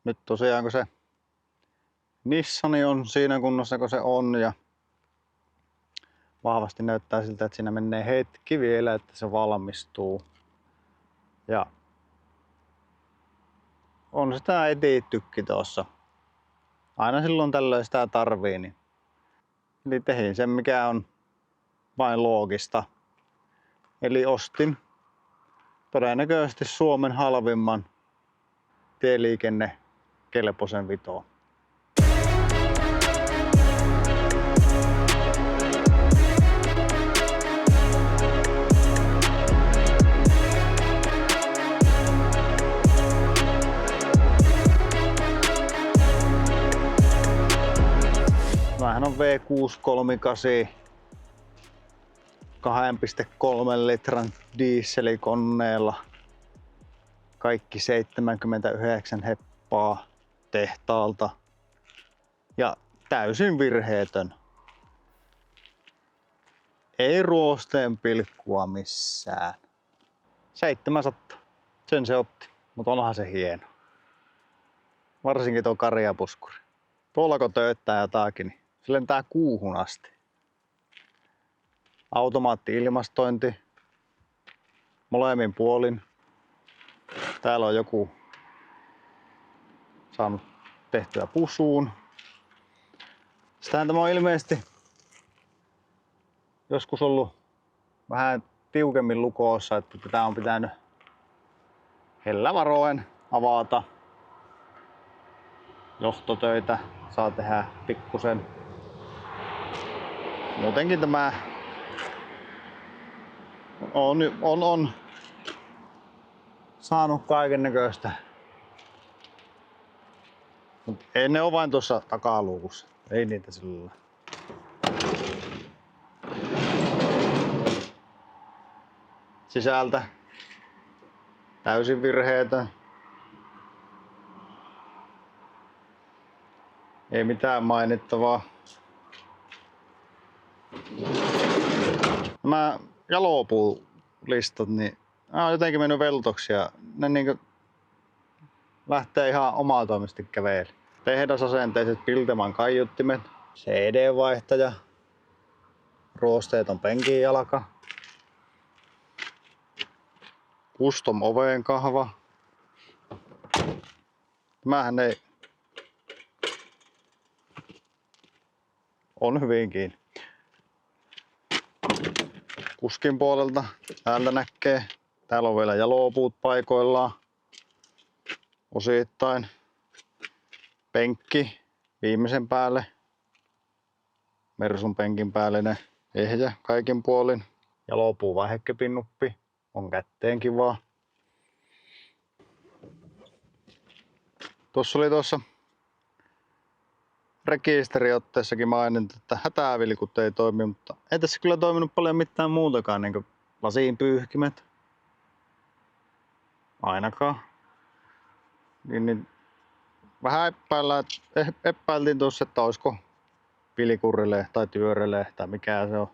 nyt tosiaan kun se Nissani on siinä kunnossa kun se on ja vahvasti näyttää siltä, että siinä menee hetki vielä, että se valmistuu. Ja on sitä etittykin tuossa. Aina silloin tällöin sitä tarvii. Niin. Eli tehin sen mikä on vain loogista. Eli ostin todennäköisesti Suomen halvimman tieliikennekelpoisen Vitoon. Tämähän on V638 2,3 litran dieselikoneella. Kaikki 79 heppaa tehtaalta. Ja täysin virheetön. Ei ruosteen pilkkua missään. 700. Sen se otti, mutta onhan se hieno. Varsinkin tuo karjapuskuri. Tuolla kun tööttää jotakin, niin se lentää kuuhun asti. Automaatti-ilmastointi. Molemmin puolin. Täällä on joku saanut tehtyä pusuun. Sitähän tämä on ilmeisesti joskus ollut vähän tiukemmin lukossa, että tätä on pitänyt hellävaroen avata. Johtotöitä saa tehdä pikkusen. Muutenkin tämä on saanut kaikennäköistä. Mut ei ne ole vain tuossa takaluukussa. Ei niitä sillä. Sisältä täysin virheetön. Ei mitään mainittavaa. Nämä jalopuulistat, niin nämä on jotenkin mennyt veltoksi ja ne niinku lähtee ihan omatoimisesti kävelemään. Tehdasasenteiset Pilteman kaiuttimet, CD-vaihtaja, ruosteeton penkin jalka, custom oveen kahva. Tämähän ei on hyvin kiinni. Kuskin puolelta täältä näkee. Täällä on vielä jalopuut paikoillaan. Osittain. Penkki viimeisen päälle. Mersun penkin päällinen ehjä kaikin puolin. Jalopuu vaihdekepinnuppi. On kätteen kivaa. Tuossa oli rekisteriotteessakin maininta, että hätävilkut ei toimi, mutta ei tässä kyllä toiminut paljon mitään muutakaan, niin kuin lasiin pyyhkimet. Ainakaan. Niin vähän epäiltiin tuossa, että olisiko vilkurille tai työrelle tai mikä se on.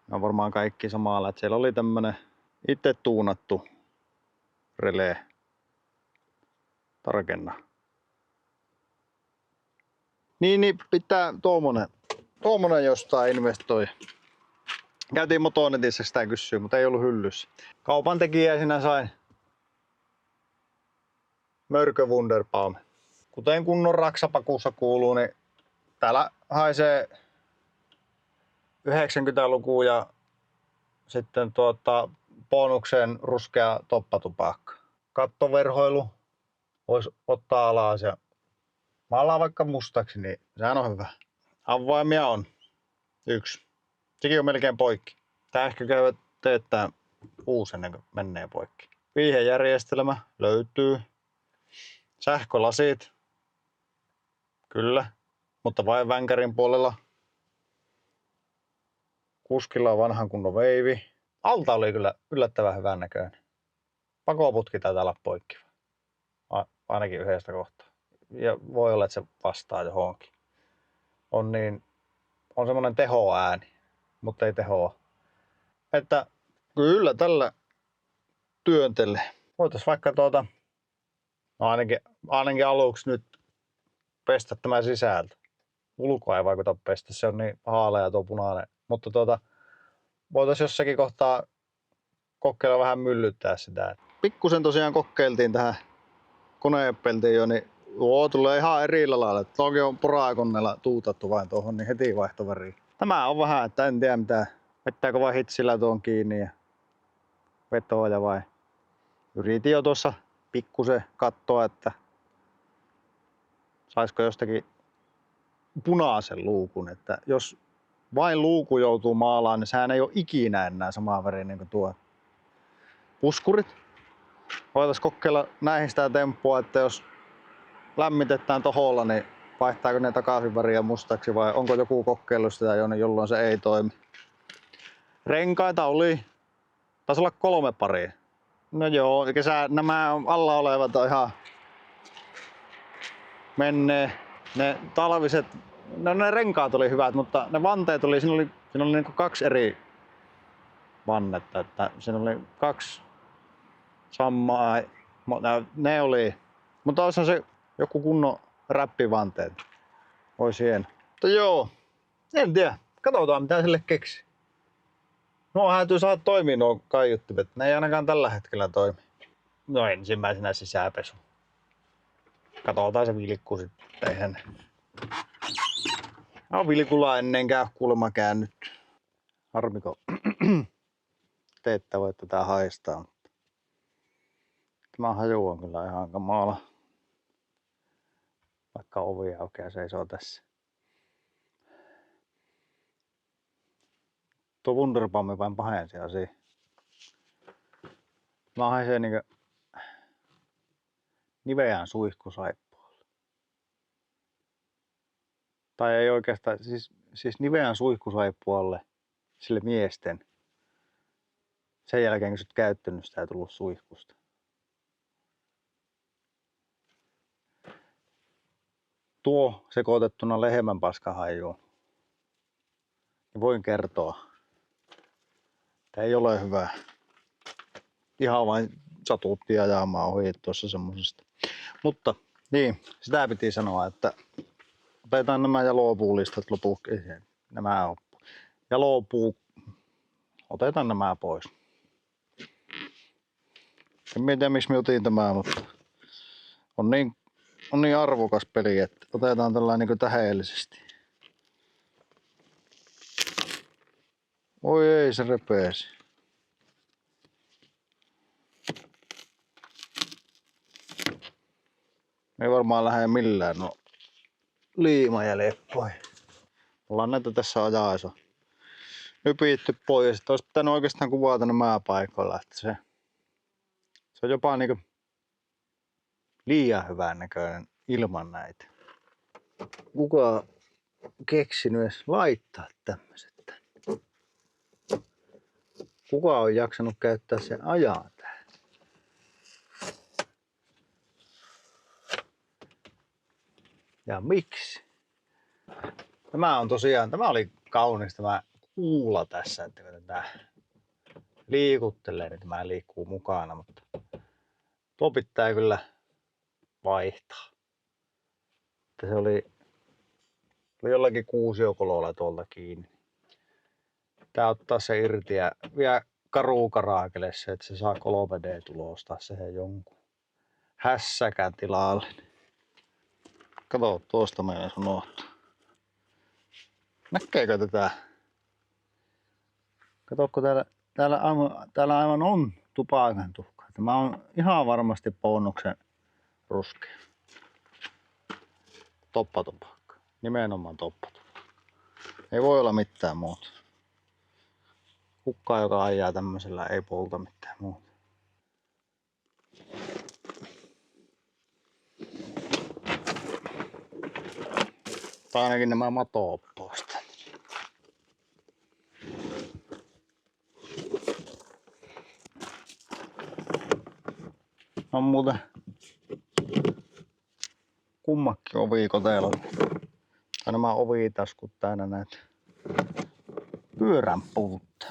Ne on varmaan kaikki samalla, että siellä oli tämmönen itse tuunattu relee. Tarkenna. Niin pitää tuommoinen jostain investoi. Käytiin Motonetissä sitä kysyä, mutta ei ollut hyllyssä. Kaupan tekijä sinä sain Mörkö Wunderbaum. Kuten kunnon raksapakussa kuuluu, niin täällä haisee 90-luku ja sitten bonukseen ruskea toppatupakka. Kattoverhoilu voisi ottaa alas ja maalaa vaikka mustaksi, niin sehän on hyvä. Avaimia on 1. Sekin on melkein poikki. Tää ehkä käy teettää uusi ennen kuin menee poikki. Viihejärjestelmä löytyy. Sähkölasit. Kyllä, mutta vain vänkärin puolella. Kuskilla on vanhan kunnon veivi. Alta oli kyllä yllättävän hyvän näköinen. Pakoputki taitaa olla poikki. Ainakin yhdestä kohtaa. Ja voi olla, että se vastaa johonkin. On semmonen tehoääni, mutta ei tehoa. Että kyllä tällä työntelee. Voitais vaikka No ainakin aluksi nyt pestä tämä sisältö. Ulkoa ei vaikuta pestä, se on niin haalea tuo punainen. Mutta voitaisiin jossakin kohtaa kokeilla vähän myllyttää sitä. Pikkusen tosiaan kokeiltiin tähän koneepeltiin jo, niin tulee ihan eri lailla. Toki on porakoneella tuutattu vain tuohon, niin heti vaihtoväriin. Tämä on vähän, että en tiedä mitä. Vettääkö vai hitsillä tuon kiinni ja vetoja vai. Yritin jo tuossa pikkusen katsoa, että saisiko jostakin punaisen luukun. Että jos vain luuku joutuu maalaan, niin sehän ei ole ikinä enää samaa väriä niin kuin tuo puskurit. Voitaisiin kokeilla näihin sitä temppua, että jos lämmitetään toholla, niin vaihtaako ne takaisin väriä mustaksi vai onko joku kokeilu sitä jo, jolloin se ei toimi. Renkaita oli, taisi olla 3 paria. No joo, nämä alla olevat on ihan mennee. Ne talviset, no ne renkaat oli hyvät, mutta ne vanteet oli, siinä oli niin kuin 2 eri vannetta, että siinä oli 2 samaa, ne oli, mutta olisi se joku kunnon räppivanteet. Ois hieno. Mutta joo, en tiedä, katsotaan mitä sille keksi. Nuo häätyy saada toimia nuo kaiuttimet, ne ei ainakaan tällä hetkellä toimi. No ensimmäisenä sisäpesu. Katsotaan se vilkku sitten, eihän. No vilkulla ennenkään kuulemma käännytty. Harmiko te ette voi tätä haistaa, mutta tämä haju on kyllä ihan kamala. Vaikka ovi aukeaa seisoo tässä. Tuo Wunderbaumi vain pahensi asia. Mä haisee niinkö niveän suihkusaippua. Tai ei oikeastaan, siis niveän suihkusaippualle sille miesten. Sen jälkeen kun sä oot käyttänyt sitä, ei tullut suihkusta. Tuo sekoitettuna lehmän paskahajuun. Niin voin kertoa, että ei ole hyvä. Ihan vain satuttiin ajamaan ohi tuossa semmosesta. Mutta niin, sitä piti sanoa, että otetaan nämä jalopuulistat lopuksi. Nämä on. Jalopuu. Otetaan nämä pois. En tiedä miksi me otin tämä, mutta on niin arvokas peli, että otetaan tällainen niin tähdellisesti. Oi ei, se repeesi. Ei varmaan lähde millään liimajäljet pois. Ollaan näitä tässä ajaessa nypitty pois. Sitten olisi pitänyt oikeastaan kuvata nämä paikoilla, että se on jopa niinku liian hyvän näköinen ilman näitä. Kuka on keksinyt edes laittaa tämmöset tänne? Kuka on jaksanut käyttää sen ajan tähän? Ja miksi? Tämä oli kaunis tämä kuula tässä, että kun tätä liikuttelee, niin tämä liikkuu mukana, mutta tuo pitää kyllä vaihtaa. Että se oli jollakin kuusiokololla tuolta kiinni. Pitää ottaa se irti ja vielä karukaraakelle se, että se saa 3D tulostaa siihen jonkun hässäkän tilalle. Kato, tuosta meidän unohtuu. Näkeekö tätä? Katokko täällä aivan on tupakan tuhka. Tämä on ihan varmasti Bonuksen ruskea. Toppatupakka. Nimenomaan toppatupakka. Ei voi olla mitään muuta. Kukaan, joka ajaa tämmöisellä, ei polta mitään muuta. Tai ainakin nämä mato-oppoista. On muuten kummakin ovikoteella. Tai nämä ovitaskut täynnä näitä pyörän puutta.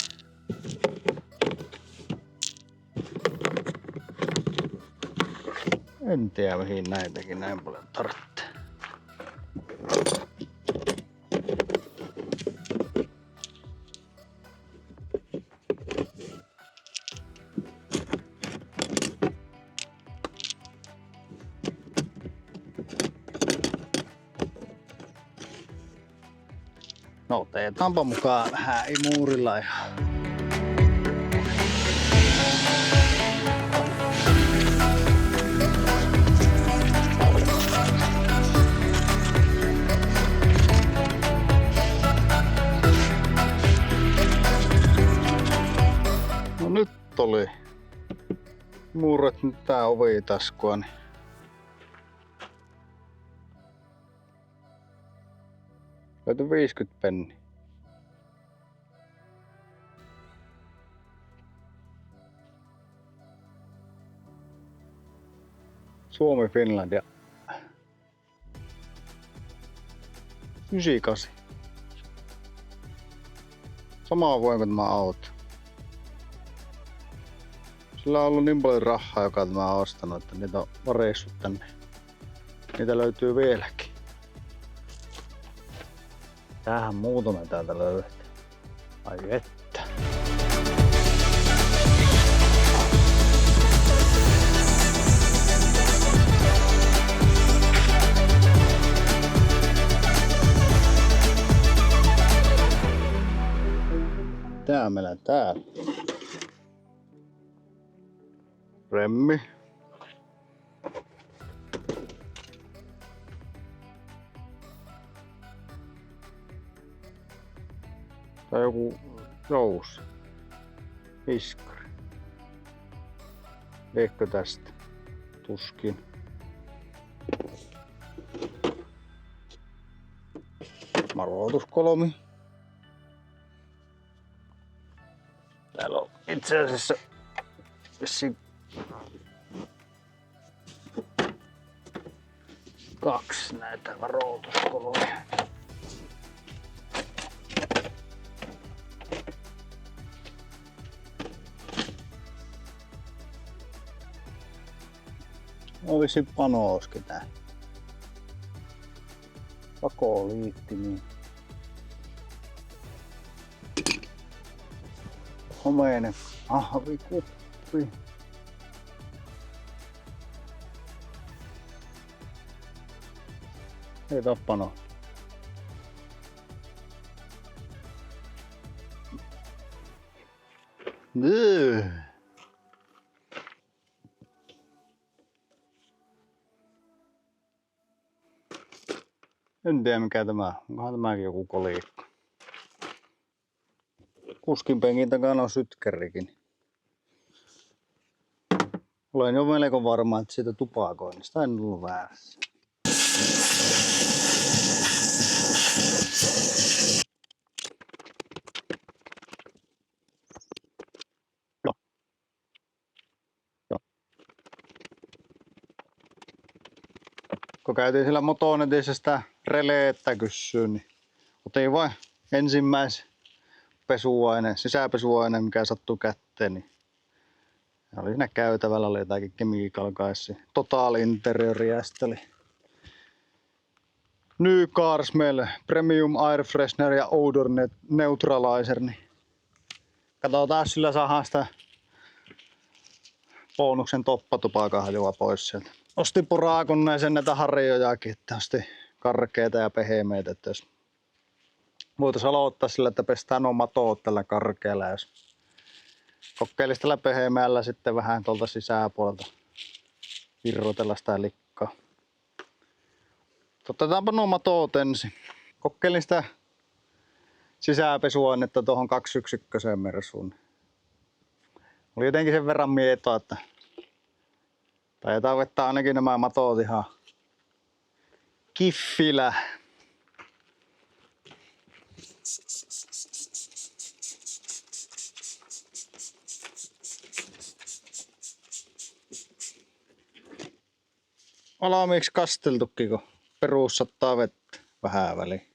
En tiedä mihin näitäkin näin paljon tarvitsee. No otetaanpa mukaan vähän imuurilla ihan. No nyt oli muurat nyt tää ovitaskua, niin löytyi 50 penniä. Suomi Finlandia 98. Samaa vuonna kuin tämä auto. Sillä on ollut niin paljon rahaa, joka mä oon ostanut, että niitä on vareissut tänne. Niitä löytyy vieläkin. Tämähän muutama täältä löytyy. Ai että. Tää meillä täällä. Remmi. Tai joku jousi. Iskari. Liekö tästä? Tuskin. Varoituskolomi. Täällä on itse asiassa vissiin 2 näitä varoituskoloja. Olisi panooskin tää. Pakoliitti niin. Homeinen kahvikuppi. Ei tappano. En tiedä mikä tämä on. Onkohan tämäkin joku kolikko. Kuskin penkin takana on sytkärikin. Olen jo melko varma, että siitä tupakoinnista en ollut väärässä. Kun käytiin siellä Motonetissä sitä releettä kysyä, niin otin vain ensimmäisen pesuaineen, sisäpesuaineen, mikä sattui kätteen. Niin oli siinä käytävällä, oli jotakin Chemical Guys, Total Interior ja sitten oli New Car Smell, Premium Air Freshener ja Odor Neutralizer. Niin katsotaan, sillä saadaan sitä bonuksen toppatupakan hajua pois sieltä. Ostin porakonneeseen näitä harjojakin, että ostin karkeita ja pehmeitä, että jos voitaisiin aloittaa sillä, että pestään nuo matot tällä karkealla, jos kokeilisi tällä pehmeällä sitten vähän tuolta sisäpuolelta irrotella sitä likkaa. Otetaanpa nuo matot ensin. Kokeilin sitä sisäpesuainetta tuohon 211 Mersuun. Oli jotenkin sen verran mietoa, että taitaa vetää ainakin nämä matot ihan kiffillä. Valmiiksi kasteltukin, kun perus sattaa vettä vähän väliin.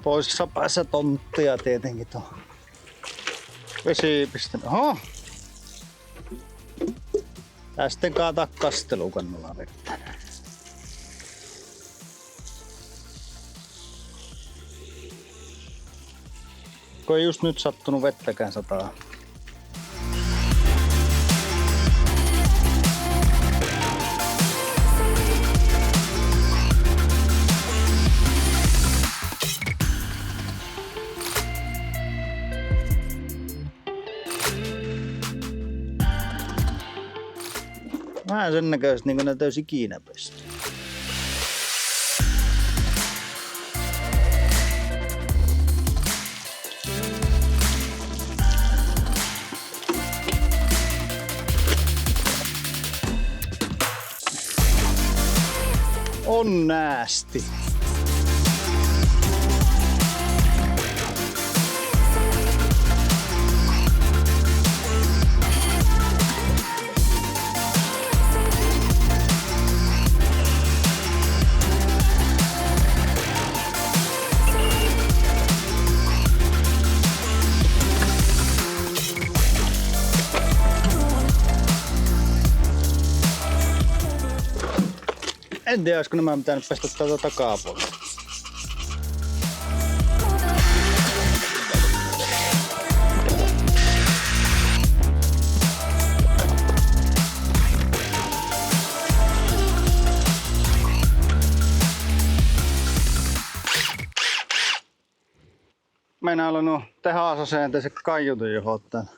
Toisessa päässä tonttia tietenkin tuo vesipiste. Oho! Tää sitten kaataa kastelukannalla vettä. Kun ei just nyt sattunut vettäkään sataa. Vähän sen näköiset niin kuin ne täysin ikinä pesty. On näästi. En tiedä, olisiko nämä pitänyt pestä täältä takapuolella. Meinaa olla nuo tehasasenteiset kaiutinjohot täällä.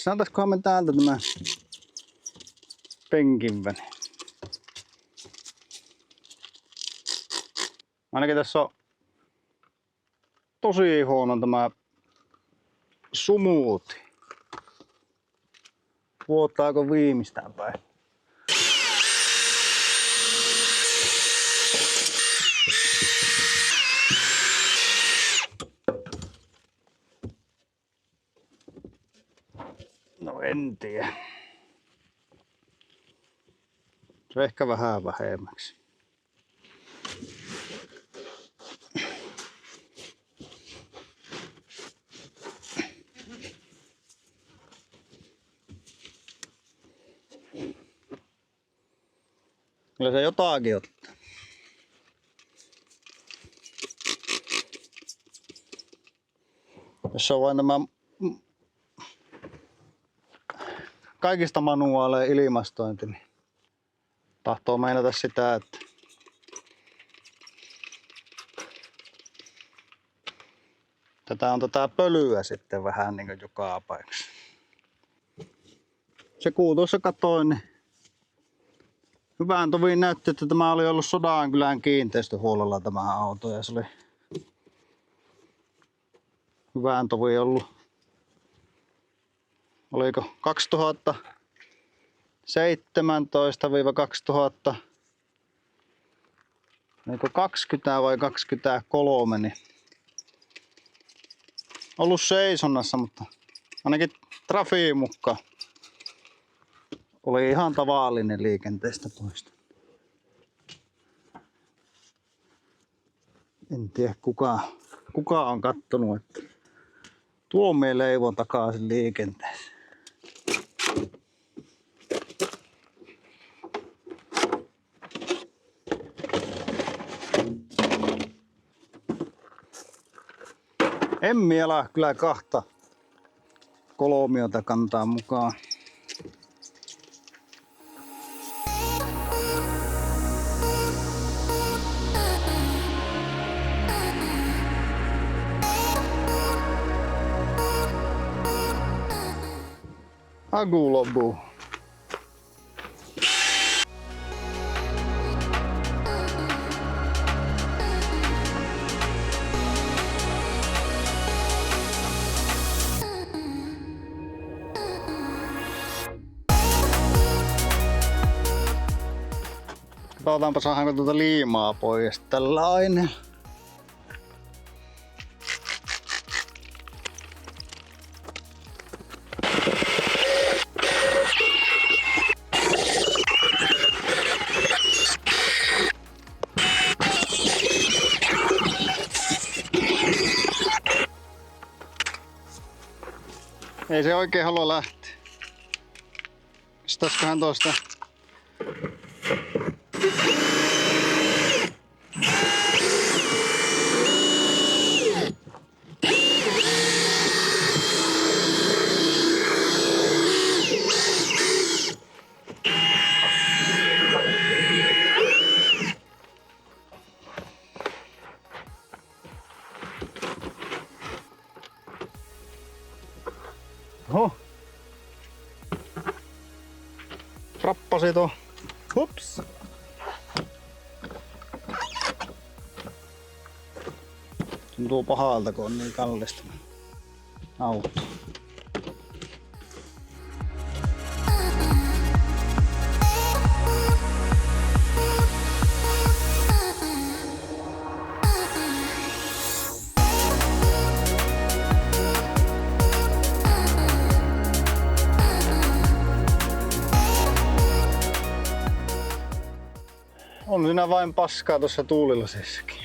Saataiskohan me täältä tämä penkin väli? Ainakin tässä on tosi huono tämä sumuuti. Vuotaako viimeistään päin? No en tiedä. Se on ehkä vähän vähemmäksi. Kyllä se jotakin ottaa. Jos on vain tämä kaikista manuaaleja ilmastointi, niin tahtoo meinata sitä, että tätä on tätä pölyä sitten vähän niin kuin joka paikassa. Se kuu tuossa katoin, niin hyvään toviin näytti, että tämä oli ollut Sodankylän kiinteistöhuollolla tämä auto ja se oli hyvään toviin ollut. Oliko 2017-2020 vai 23, niin ollut seisonnassa, mutta ainakin Trafiin mukaan oli ihan tavallinen liikenteestä poista. En tiedä kuka on kattonut, että tuomio leivon takaisin liikenteeseen. En miela kyllä kahta kolmiota kantaa mukaan. Agu loppuu. Katsotaanpa saadaanko tuota liimaa pois tällainen. Ei se oikein halua lähteä. Pistäisiköhän tuosta? Oho. Rappasi tuo. Hups. Tuntuu pahalta, kun on niin kallista auto. On siinä vain paskaa tuossa tuulilasissakin.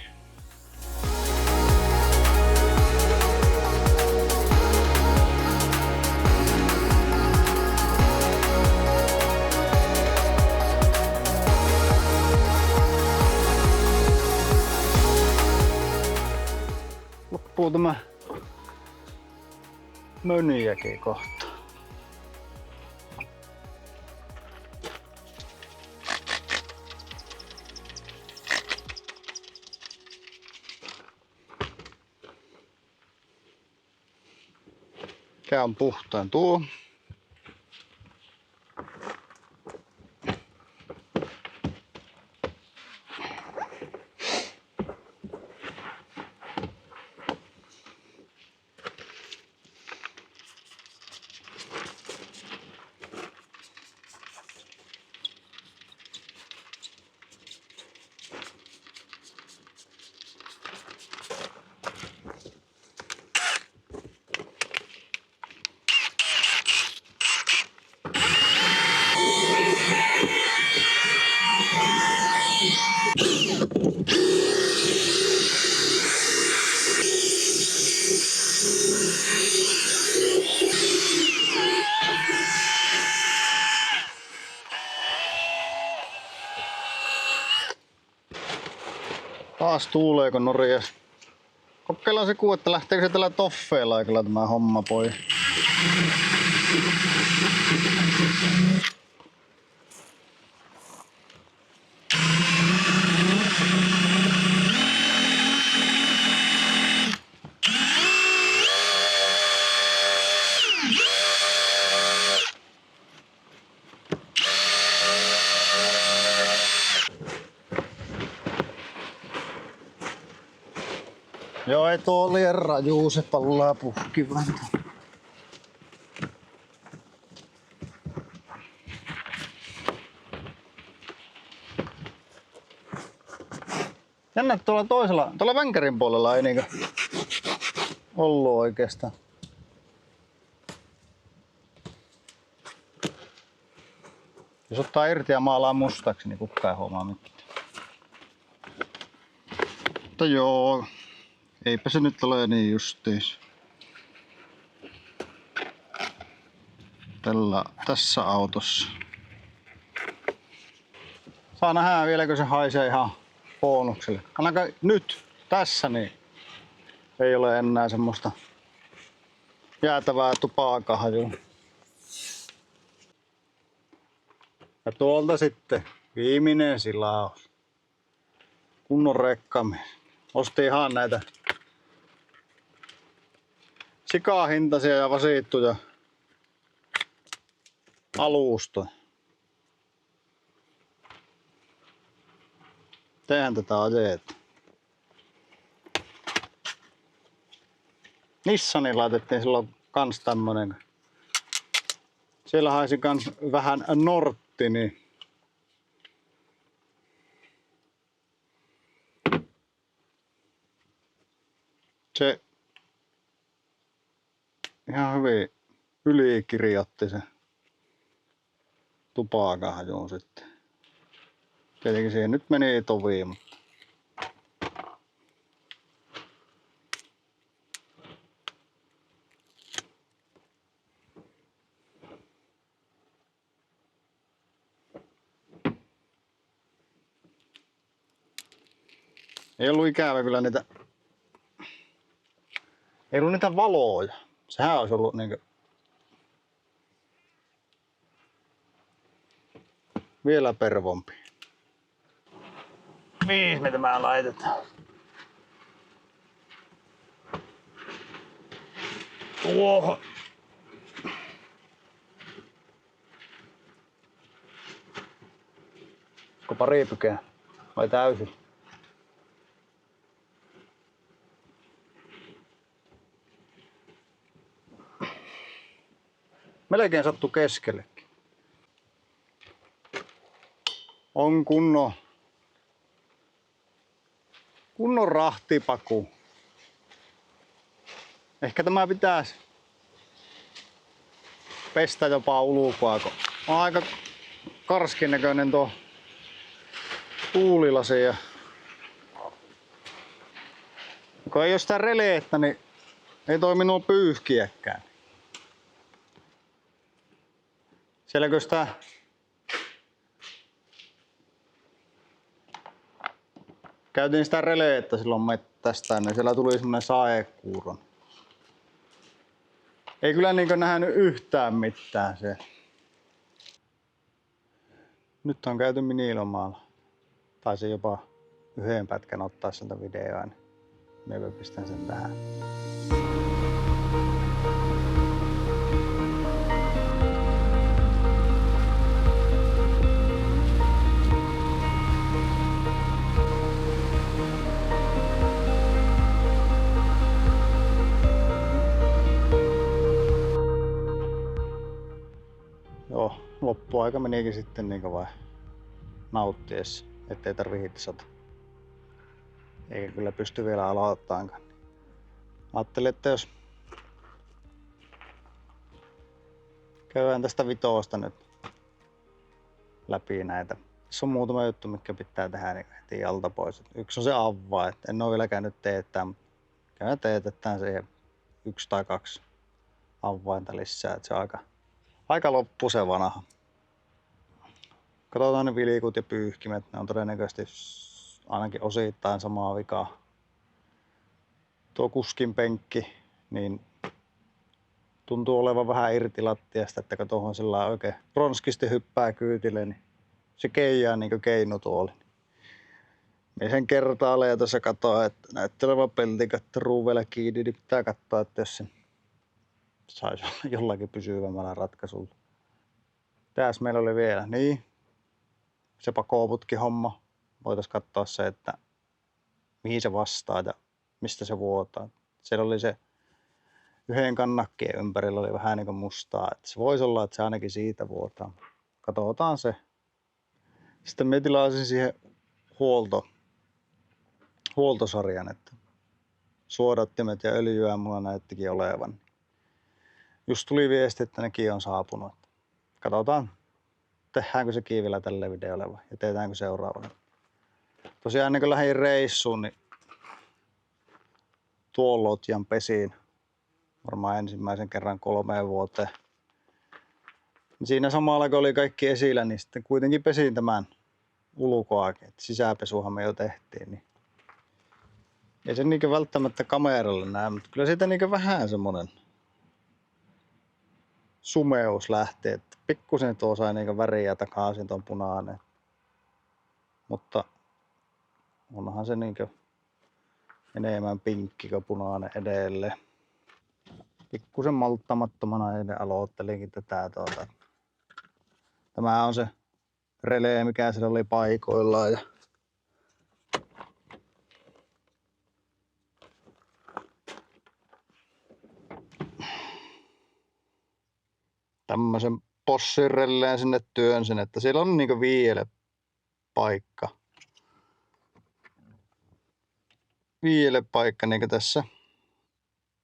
Loppuu tämä möniäkin kohta. Mikä on puhtaan tuo? Taas tuuleeko norjas? Kokeillaan se kuu, että lähteekö se tällä toffeelaikalla tämä homma poi. Joo, ei tuo liian rajuu, se pallaa puhkivan. Jännä, tuolla vänkärin puolella ei niinkö ollut oikeastaan. Jos ottaa irti ja maalaa mustaksi, niin kukaan ei huomaa mitään. Mutta joo, eipä se nyt ole niin justiis. Tässä autossa. Saa nähdä vieläkö se haisee ihan bonukselle. Ainakaan nyt, tässä niin ei ole enää semmoista jäätävää tupakahajua. Ja tuolta sitten viimeinen silaus. Kunnon rekkamies. Osti ihan näitä sikahintaisia ja vasittuja alustoja. Tehän tätä ajeet. Nissaniin laitettiin silloin kans tämmönen. Siellä haisi kans vähän nortti, niin se ihan hyvin ylikirjoitti se tupakahaju sitten. Tietenkin siihen nyt meni toviin, mutta Ei ollut ikävä kyllä niitä. Ei ollut niitä valoja. Sehän olisi ollut niinkö vielä pervompi. Mihin me tämä laitetaan? Tuohon. Onko pari pykää? Vai täysin? Melkein sattu keskellekin. On kunnon rahtipaku. Ehkä tämä pitäisi pestä jopa ulkoa, kun on aika karskin näköinen tuo tuulilasi. Ja kun ei oo sitä releettä, niin ei toimi nuo pyyhkiäkään. Sielläkö sitä käytiin sitä releettä silloin mettästä, niin siellä tuli semmonen saekuuron. Ei kyllä niinkö nähnyt yhtään mitään se. Nyt on käyty Minilomaalla. Taisin jopa yhden pätkän ottaa sieltä videoa, niin minä pistän sen tähän. Joo, loppuaika menikin sitten niin vai nauttiessa, ettei tarvi hitsata. Eikä kyllä pysty vielä aloittaankaan. Ajattelin, että jos käydään tästä vitosta nyt läpi näitä. Tässä on muutama juttu, mikä pitää tehdä niin heti alta pois. Yksi on se avain, että en ole vielä käynyt teettää, mutta käydään teetetään siihen 1 tai 2 avainta lisää, että se on aika loppu se vanha. Katsotaan ne vilikut ja pyyhkimet, ne on todennäköisesti ainakin osittain samaa vikaa. Tuo kuskin penkki, niin tuntuu olevan vähän irti lattiasta, että kun tuohon sillä oikein ronskisti hyppää kyytille, niin se keijaa niin keinutuoli. Minä sen kertaalle ja tuossa katoa, että näyttelevä peltikatto ruuveilla kiinni, niin pitää katsoa, että jos sen saisi jollakin pysyvämmällä ratkaisulla. Tässä meillä oli vielä, niin se pakoputki homma. Voitaisiin katsoa se, että mihin se vastaa ja mistä se vuotaa. Siellä oli se yhden kannakkeen ympärillä oli vähän niin kuin mustaa, että se voisi olla, että se ainakin siitä vuotaa. Katsotaan se. Sitten me tilasin siihen huoltosarjan, että suodattimet ja öljyä mulla näyttikin olevan. Just tuli viesti, että nekin on saapunut. Katsotaan, tehdäänkö se vielä tälle videolle vai ja teetäänkö seuraavana. Tosiaan ennen kuin lähdin reissuun, niin tuon lotjan pesiin varmaan ensimmäisen kerran 3 vuoteen. Siinä samalla kun oli kaikki esillä, niin sitten kuitenkin pesin tämän ulkoakin. Et sisäpesuhan me jo tehtiin. Niin ei se niinkö välttämättä kameralle näe, mutta kyllä siitä niinkö vähän semmonen sumeus lähtee. Et pikkusen tuo sai niinkö väriä takaisin tuon punainen. Mutta onhan se niinkö enemmän pinkki kuin punainen edelleen. Pikkusen malttamattomana eilen aloittelinkin tätä Tämä on se relee, mikä siellä oli paikoillaan. Ja tämmösen possin releen sinne työnsin, että siellä on niinku viiele paikka niinku tässä.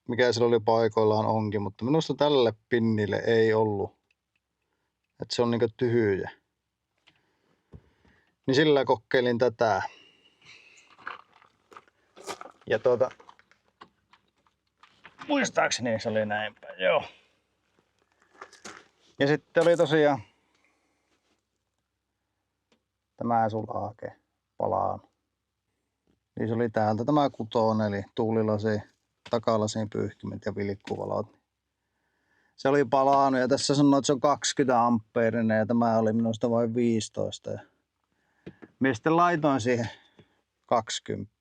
Mikä siellä oli paikoillaan onkin, mutta minusta tälle pinnille ei ollut. Että se on niinku tyhjä. Niin sillä kokeilin tätä. Ja muistaakseni se oli näinpä, joo. Ja sitten oli tosiaan tämä sulake palaan. Niin se oli täältä tämä kutonen, eli tuulilasi, takalasin pyyhkimet ja vilkkuvalot. Se oli palannut ja tässä sanoo, että se on 20 ampeerinen ja tämä oli minusta vain 15. Ja minä sitten laitoin siihen 20.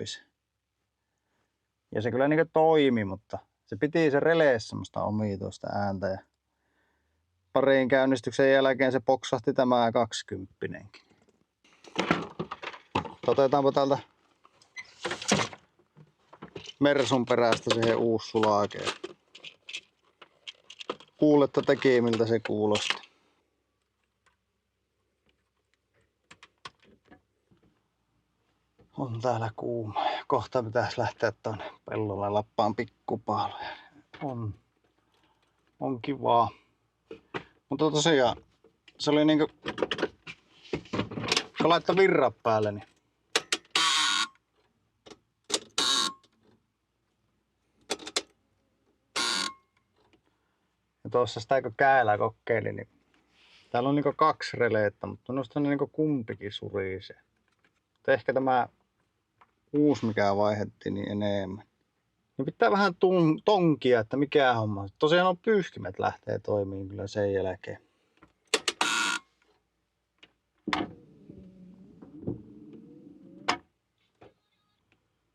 Ja se kyllä niin toimi, mutta se piti se releessä semmoista omituista ääntä. Ja parin käynnistyksen jälkeen se poksahti tämä 20. Otetaanpa täältä Mersun perästä siihen uusi sulake. Kuuletta teki, miltä se kuulosti. On täällä kuuma. Kohta pitäisi lähteä tuonne pellolle lappaan pikkupaaluja. On kivaa. Mutta tosiaan, se oli niinku, kun laittoi virrat päälle, niin ja tuossa sitä kun käällä kokeili, niin täällä on niinku 2 releettä, mutta minusta ne niinku kumpikin surisee. Mutta ehkä tämä uusi, mikä vaihdettiin, niin enemmän. Niin pitää vähän tonkia, että mikä homma. Tosiaan on pyyhkimet lähtee toimimaan kyllä sen jälkeen.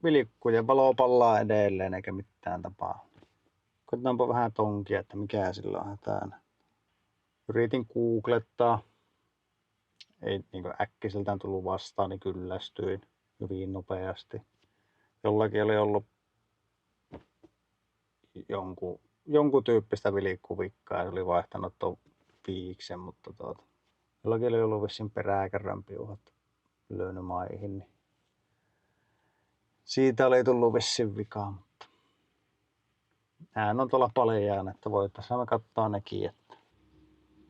Vilkku ja valo pallaa edelleen eikä mitään tapaa. Koitetaanpa vähän tonkia, että mikä sillä on hätänä. Yritin googlettaa. Ei niin äkkiseltään tullut vastaan, niin kyllästyin hyvin nopeasti. Jollakin oli ollut jonkun tyyppistä vilkkuvikkaa ja oli vaihtanut tuon viiksen, mutta jollakin oli ollut vissiin peräkärrän piuhat lyönyt maihin. Niin siitä oli tullut vissiin vikaa, mutta nää on tuolla paljaan, että voitaisiin me katsoa nekin. Että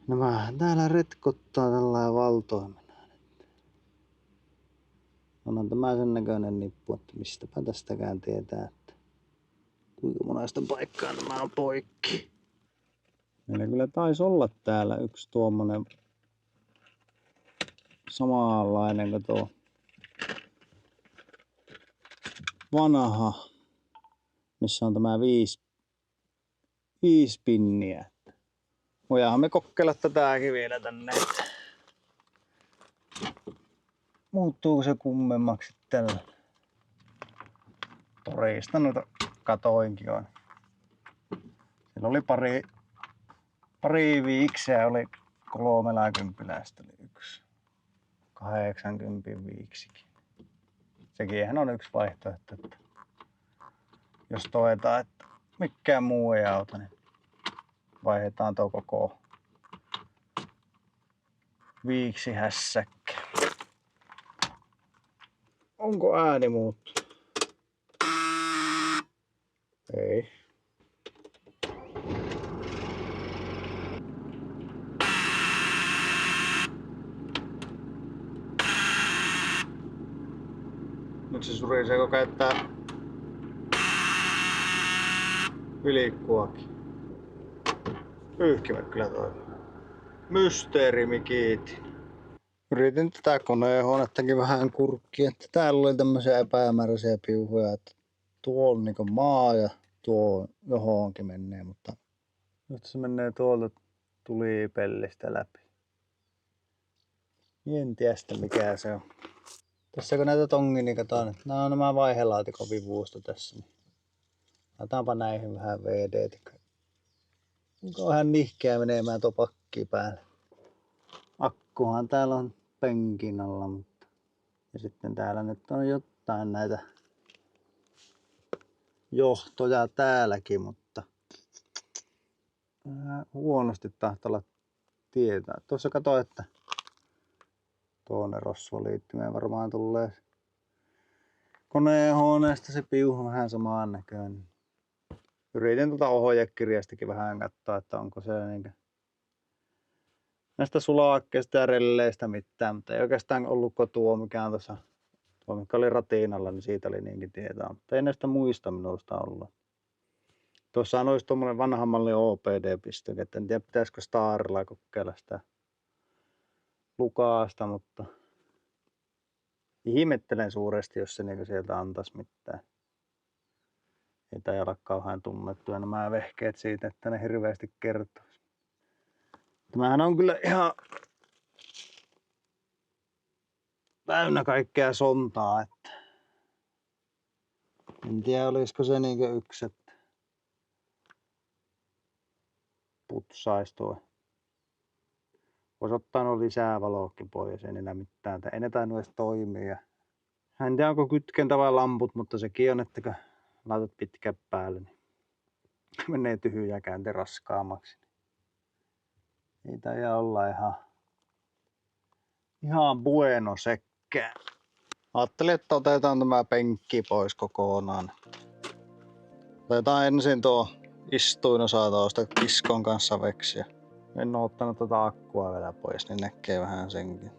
nämähän täällä retkottaa tällä valtoimena. Onhan tämä sen näköinen nippu, että mistäpä tästäkään tietää, että kuinka monesta paikkaa nämä on poikki. Meillä kyllä taisi olla täällä yksi tuommoinen samanlainen kuin tuo vanha, missä on tämä 5 pinniä. Voidaanhan me kokeilla tätäkin vielä tänne. Muuttuuko se kummemmaksi tällä? Torista noita katoinkin on. Siellä oli pari viikseä, oli 30, oli yksi 80 viiksikin. Sekin on yksi vaihtoehto, että jos toetaan, että mikään muu ei auta, niin vaihdetaan tuo koko viiksi hässäkkä. Onko ääni muuttunut? Ei. Nyt se surisee, kun käyttää vilkkuakin. Pyyhkivät kyllä toimii. Mysteerimikiitin. Yritin tätä konehuonettakin vähän kurkkia, että täällä oli tämmöisiä epämääräisiä piuhoja, että tuo on niinku maa ja tuo johonkin menee, mutta nyt se menee tuolta tulipellistä läpi. En tiedä sitten mikä se on. Tässä kun näitä tongia, niin katsotaan, että nämä on nämä vaihelaatikon vivusta tässä. Niin laitaanpa näihin vähän VD. Onko vähän nihkeä menemään tuo pakki päälle. Akkuhan täällä on penkin alla, mutta ja sitten täällä nyt on jotain näitä johtoja täälläkin, mutta huonosti tahtoo olla tietää. Tuossa kato, että tuonne rosvoliittymeen varmaan tulee konehuoneesta se piuha vähän samaan näköinen. Yritin tuota ohjekirjastakin vähän katsoa, että onko se niinkö näistä sulakkeista ja relleistä mitään, mutta ei oikeastaan ollutko tuo mikä mikä oli ratinalla, niin siitä oli niinkin tietoa, mutta ei näistä muista minusta olla. Tuossa olisi tuommoinen vanhan mallin OPD-pistö, että en tiedä pitäisikö Starilla kokeilla sitä Lukaasta, mutta Ihmettelen suuresti, jos se niinku sieltä antaisi mitään. Ei tää ole kauhean tunnettuja nämä vehkeet siitä, että ne hirveästi kertois. Tämähän on kyllä ihan täynnä kaikkea sontaa, että en tiedä olisiko se niinkö yksi, että putsais tuo. Vois ottaa nuo lisää valoakin pois, ei enää mitään. Ei ne tainnut edes toimia. En tiedä onko kytkentä vai lamput, mutta sekin on, että kun laitat pitkän päälle, niin menee tyhjäkään raskaammaksi. Ei taida olla ihan bueno sekkään. Ajattelin, että otetaan tämä penkki pois kokonaan. Otetaan ensin tuo istuinosa tuosta kiskon kanssa veksiä. En oo ottanut tuota akkua vielä pois, niin näkee vähän senkin.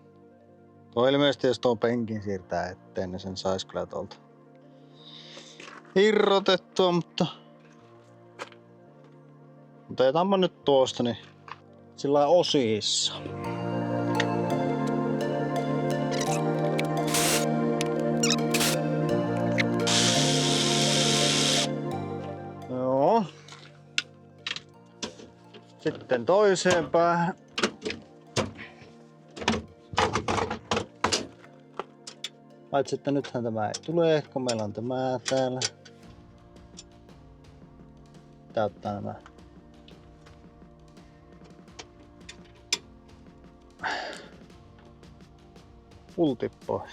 Tuo ilmeisesti jos tuon penkin siirtää eteen, niin sen sais kyllä tuolta irrotettua, mutta otetaanpa nyt tuosta niin sillä osissa. Joo. Sitten toiseen päähän. Paitsi että nythän tämä ei tule, kun meillä on tämä täällä. Tää ottaa nämä pultit pois.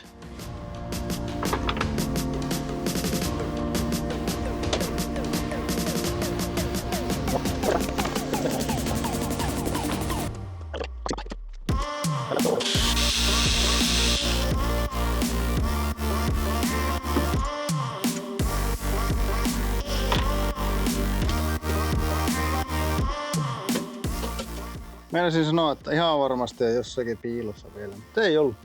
Meinasin sanoa, että ihan varmasti on jossakin piilossa vielä, mutta ei ollut.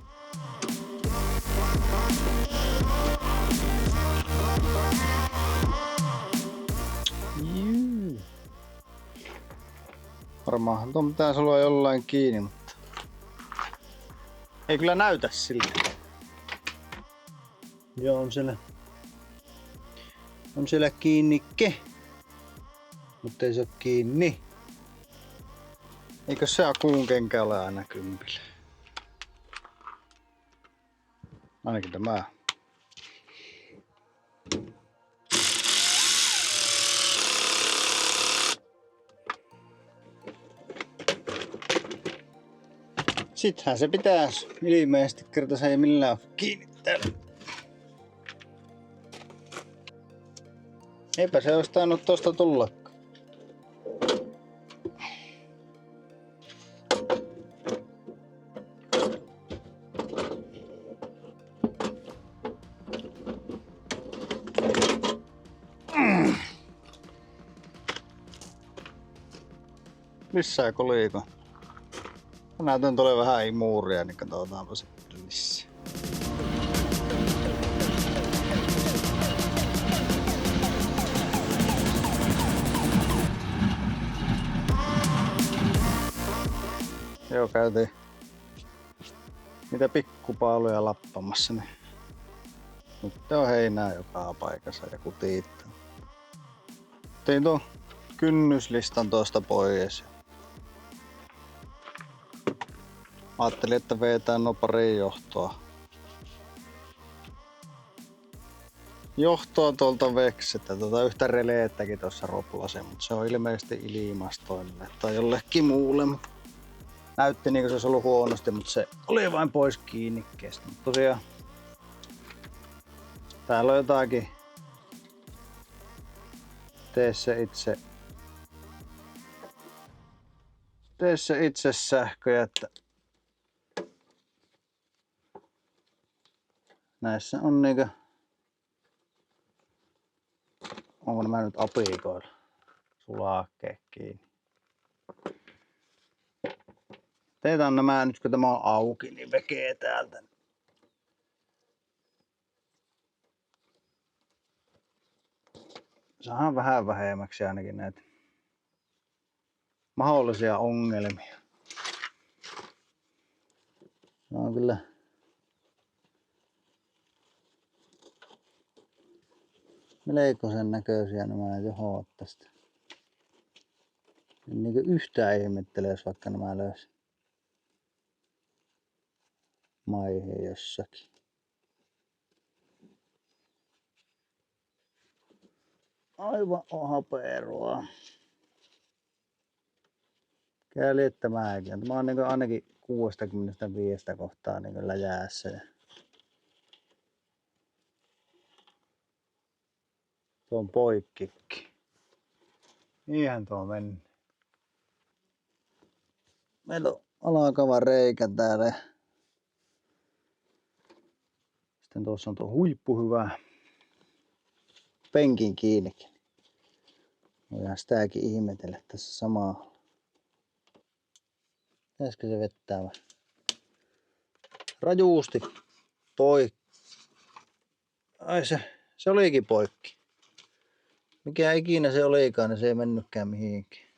Varmaan tuon pitäisi olla jollain kiinni, mutta ei kyllä näytä siltä. Joo, on siellä kiinnike, mutta ei se ole kiinni. Eikö se akuun kenkä ole aina kympillä? Ainakin tämä. Sittenhän se pitäisi ilmeisesti kerta se ei millään kiinni täällä. Eipä se olisi tainnut tosta tullakaan. Lisää koliko? Mä näytän tulee vähän imuuria, niin katsotaanpa sitten lisää. Joo, käytiin niitä pikkupaaluja lappamassa, niin nyt on heinää joka paikassa ja kutiittaa. Tein tuon kynnyslistan tuosta pois. Ajattelin, että vetään nuo pari johtoa tuolta veksetä. Yhtä releettäkin tuossa roplasin, mutta se on ilmeisesti ilmastoinnille tai jollekin muulle. Näytti niin kuin se olisi ollut huonosti, mutta se oli vain pois kiinnikkeestä. Mutta tosiaan täällä on jotakin tee se itse sähköjä, että näissä on niinkö, onko nämä nyt apikoilla sulakkeet kiinni. Teetään nämä nyt kun tämä on auki, niin vekee täältä. Saadaan vähän vähemmäksi ainakin näitä mahdollisia ongelmia. Se on kyllä melkoisen näköisiä nämä johot tästä. En niin yhtään ihmettele, jos vaikka nämä löysi maihin jossakin. Aivan ohaperua. Käy liettämääkin. Tämä on niin ainakin 65 kohtaa niin läjäässä. Tuo on poikkikin. Niinhän tuo meni. Meillä on alakava reikä täällä. Sitten tuossa on tuo huippu hyvä. Penkin kiinnikin. Voidaan sitäkin ihmetellä tässä samaa. Pitäisikö se vettää vai? Rajuusti poikki. Ai se olikin poikki. Mikä ikinä se olikaan, niin se ei mennytkään mihinkään.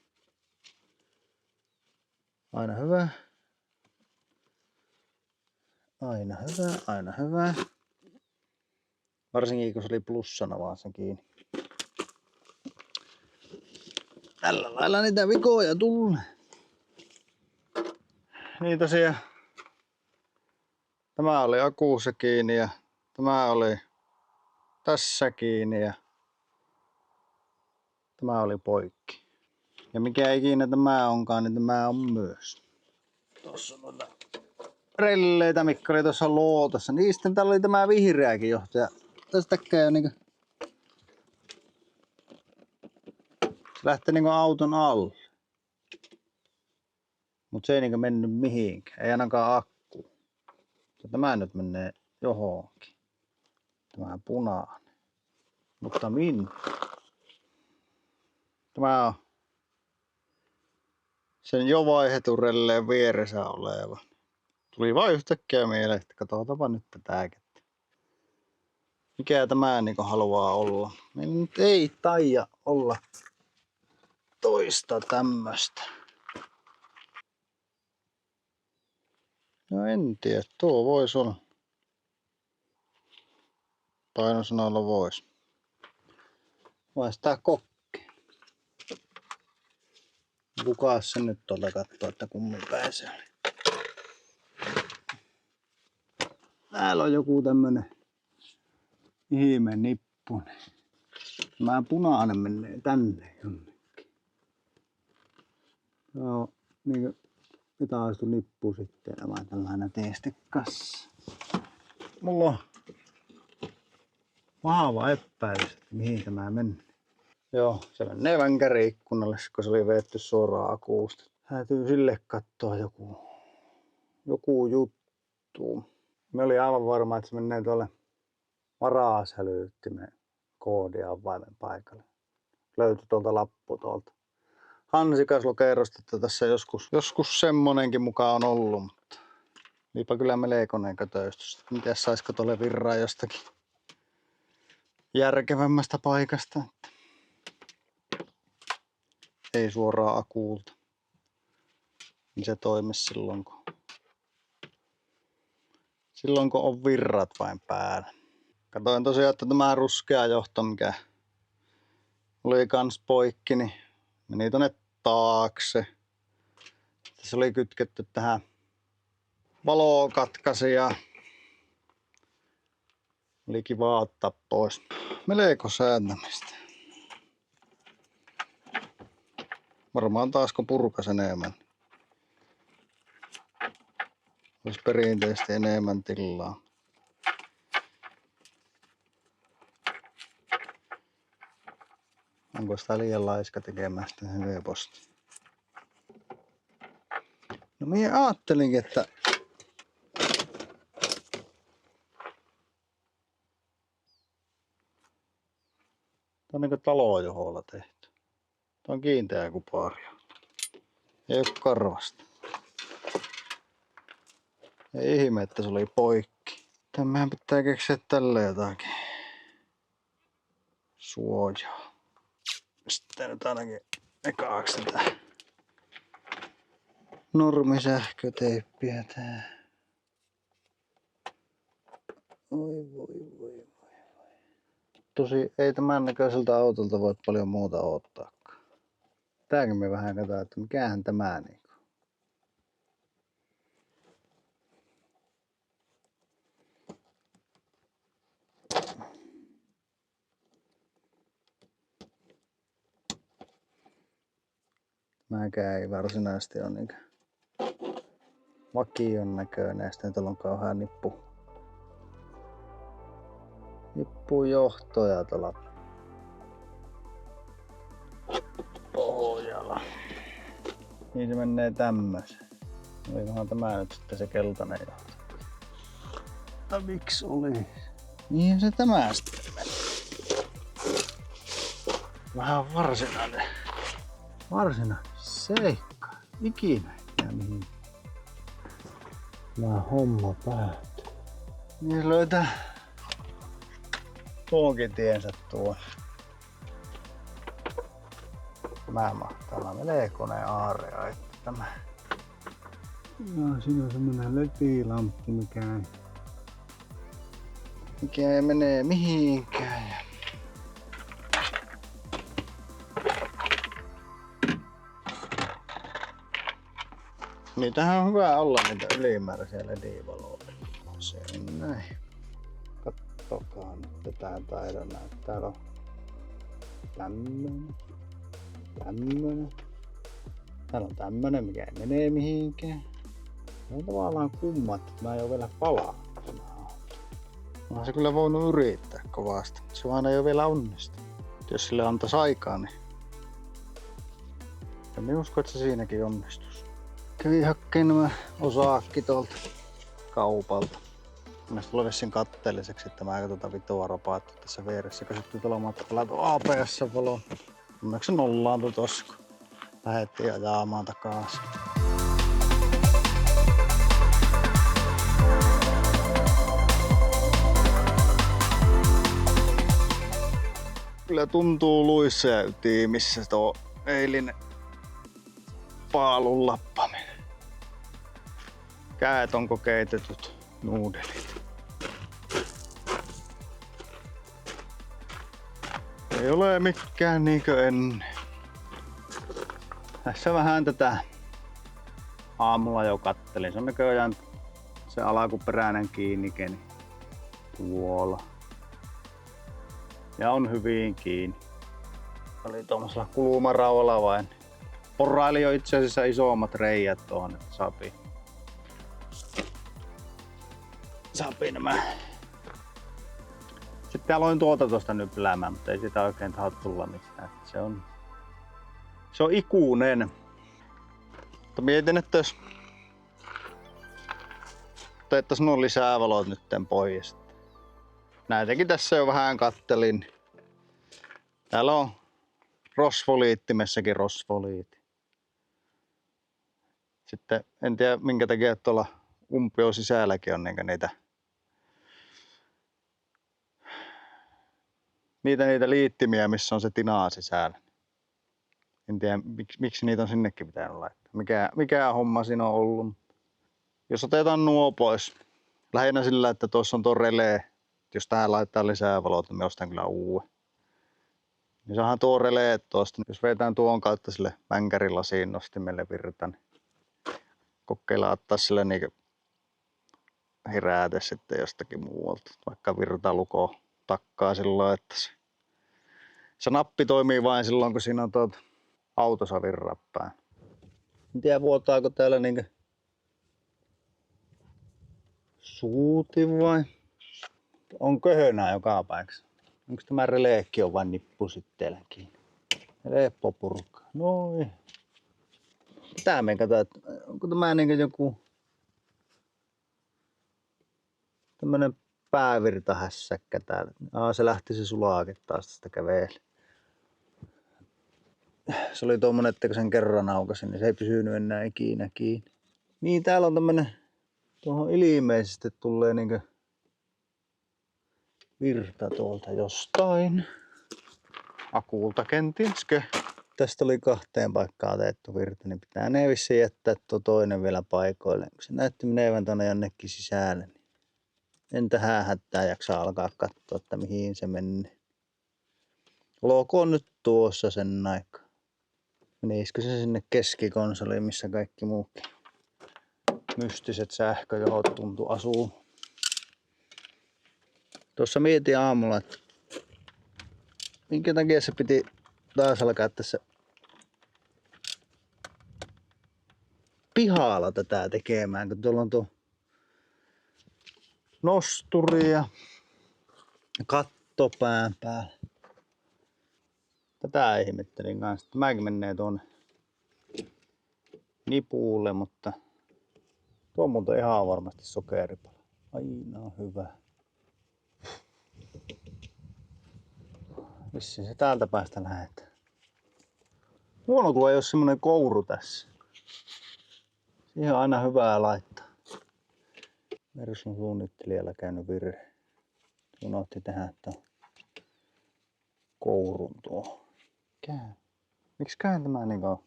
Aina hyvä. Aina hyvä, aina hyvä. Varsinkin kun se oli plussana vaan sen kiinni. Tällä lailla niitä vikoja tulee. Niin tosiaan. Tämä oli akuussa kiinni ja tämä oli tässä kiinni ja tämä oli poikki. Ja mikä ikinä tämä onkaan, niin tämä on myös. Tuossa on noita relleitä, mitkä oli tuossa luotossa. Niin sitten täällä oli tämä vihreäkin johtaja. Tästäkään jo niinku. Se lähti niinku auton alle. Mut se ei niinku mennyt mihinkään. Ei ainakaan akku. Tämä nyt menee johonkin. Tämä punainen. Mutta minne? Tämä on sen jo vaihdetun relleen vieressä oleva. Tuli vaan yhtäkkiä mieleen, että katsotaanpa nyt tätäkin. Mikä tämä niinku haluaa olla? Meillä nyt ei taida olla toista tämmöstä. No en tiedä, tuo vois olla. Painosanalla vois. Vois tää kokki. Kukas se nyt tuolta kattoo, että kummin päin se oli. Täällä on joku tämmönen ihme nippunen. Tämä punainen menee tänne jonnekin. Joo, niinkö vitaistu nippu sitten vaan tällainen teestekassa. Mulla on vahva epäilys, että mihin tämä menee. Joo, se menee vänkäriikkunalle, kun se oli veetty suoraan akuusta. Täytyy sille katsoa joku juttu. Me oli aivan varma, että se menee tuolle varashälyttimen koodiavaimen paikalle. Löytyi tuolta lappu tuolta Hansikaslokerosta, että tässä joskus semmonenkin mukaan on ollut, mutta olipa kyllä melkoinen kötöstys. Mites saisiko tuolle virraa jostakin järkevämmästä paikasta, että ei suoraan akuulta. Niin se toimisi silloin kun on virrat vain päällä. Katoin tosiaan, että tämä ruskea johto, mikä oli kans poikki, niin meni tonne taakse. Se oli kytketty tähän valokatkaisijaan. Oli kiva ottaa pois. Melko sääntämistä. Varmaan taasko purkas enemmän. Olisi perinteisesti enemmän tilaa. Onko sitä liian laiska tekemään sitä helposti? No minä ajattelinkin, että tää on niinku talojoholla tehty. Tää on kiinteä kupari. Ei oo karvasta. Ei ihme, että se oli poikki. Tämähän pitää keksiä tälle jotakin suojaa. Sitten nyt ainakin ekaaksi tätä normisähköteippiä tää. Oi voi. Tosi ei tämän näköiseltä autolta voi paljon muuta odottaakaan. Tääkin me vähän katsotaan, että mikähän tämä niinku. Mäkään ei varsinaisesti ole niinkö vakion näköinen. Sitten tuolla on kauhean nippujohtoja tuolla pohjalla. Niin se menee tämmöiseen. Olikohan tämä nyt sitten se keltainen johto? Mutta miksi oli? Niin se tämä sitten meni. Vähän varsinainen seikka. Ikinä ja mihin tämä homma päättyy. Niin löytää tuonkin tiensä tuon. Tämä mahtaa olla melkoinen aare, että tämä. No, siinä on semmonen LED-lamppu, mikä ei mene mihinkään. Niitähän on hyvä olla niitä ylimääräisiä LED-valoja. Se on näin. Kattokaa nyt tätä taidon näyttää. Täällä on tämmönen. Täällä on tämmönen, mikä ei mene mihinkään. Ne on tavallaan kummat, että mä en oo vielä palaa. Mä oon se kyllä voinut yrittää kovasti, mutta se vaan ei oo vielä onnistunut. Jos sille antais aikaa, niin ja minä uskon, että se siinäkin onnistus. Kävin hakkeen nämä osaakki tuolta kaupalta. Näistä tulee vissiin katteelliseksi, että mä tuota vitoa rapaattu tässä vieressä. Käsittiin tuolla matkalla tuon APS-valon. Onneksi se nollaantui tossa, kun lähdettiin ajamaan takaisin. Kyllä tuntuu luissa ja ytimissä tuo eilinen paalun lappaminen. Käet onko keitetyt nuudelit. Ei ole mikään niinkö ennen. Tässä vähän tätä aamulla jo kattelin. Se on näköjään se alkuperäinen kiinnikeni tuolla. Ja on hyvin kiinni. Oli tuommoisella kulmaraudalla vain. Poraili jo itse asiassa isommat reijät tuohon, että saapi nämä. Sitten aloin tuosta nypläämään, mutta ei sitä oikein tahdo tulla mitään. Se on ikuinen. Mutta mietin, että jos otettaisiin nuo lisää valot nytten pois. Näitäkin tässä jo vähän kattelin. Täällä on rosfoliittimessakin rosfoliitti. Sitten en tiedä minkä takia tuolla umpion sisälläkin on niitä liittimiä, missä on se tinaa sisällä. En tiedä miksi niitä on sinnekin pitänyt laittaa. Mikä homma siinä on ollut. Jos otetaan nuo pois, lähinnä sillä, että tuossa on tuo relee. Jos tähän laittaa lisää valot, niin me ostan kyllä uuden. Niin saadaan tuo relee tuosta. Jos vetään tuon kautta sille vänkärilasiin nostimelle virta, niin kokeillaan ottaa sille niinku herätä sitten jostakin muualta. Vaikka virtaluko takkaa silloin, että se nappi toimii vain silloin, kun siinä on autossa virrapäin. En tiedä vuotaako täällä niinkö suuti vai on köhönää joka paikassa. Onko tämä releekki on vain nippu sitten kiinni? Leppo purkaa. Noin. Tää me katsotaan, että onko tämä niinkö joku tämmönen päävirtahässäkkä täällä. Se lähti se sulake taas tästä käveli. Se oli tuommoinen, että kun sen kerran aukasin, niin se ei pysynyt enää ikinä kiinni. Niin täällä on tämmönen, tuohon ilmeisesti tulee niinkö virta tuolta jostain. Akulta kentiskö. Tästä oli 2 paikkaan otettu virta, niin pitää ne vissiin jättää tuo toinen vielä paikoille. Se näytti menevän tuonne jonnekin sisälle. En tähän hätää jaksaa alkaa katsoa, että mihin se menee. Olkoon nyt tuossa sen aikaa. Menisikö se sinne keskikonsoliin, missä kaikki muukin mystiset sähköjohot tuntuu asuu. Tuossa mietin aamulla, että minkä takia se piti taas alkaa tässä pihalla tätä tekemään, kun tuolla on tuo nosturi ja katto pään päällä. Tätä ihmettelin kanssa. Tämäkin menee tuonne nipulle, mutta tuo on muuten ihan varmasti sokeripala. Aina hyvä. Vissiin se täältä päästä lähetään. Huono kun ei ole semmonen kouru tässä. Siihen on aina hyvää laittaa. Mersun suunnittelijalla käynyt virhe. Unohti tehdä tuon kourun tuohon. Miksiköhän tämä niinku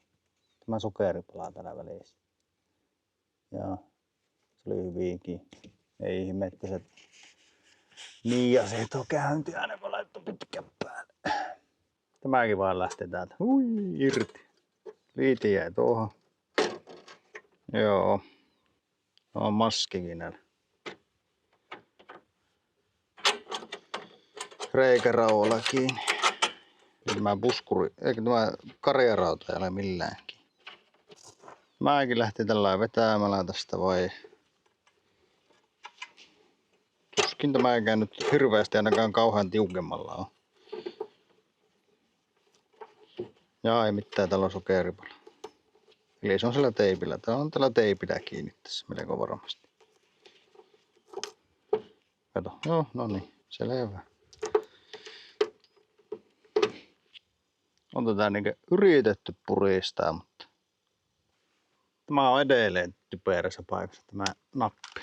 tämä sokeripala täällä välissä? Ja se oli hyvinkin. Ei ihme, että se niin ja se tuo käynti aina kun laittoi pitkän päälle. Tämäkin vaan lähtee täältä. Ui, irti. Liiti jäi tuohon. Joo. On maskikin näillä. Reikäraolla kiinni. Tämä puskuri, eikä tämä karjarauta ei ole milläänkin. Mäkin lähti tällä vetämällä tästä vai? Tuskin tämäkään nyt hirveästi ainakaan kauhean tiukemmalla on. Jaa, ei mitään, täällä on sokeripala. Eli se on sillä teipillä. Tää on tällä teipillä kiinni tässä melko varmasti. Kato, joo, no niin, selvä. On tätä niinku yritetty puristaa, mutta tämä on edelleen typerässä paikassa tämä nappi.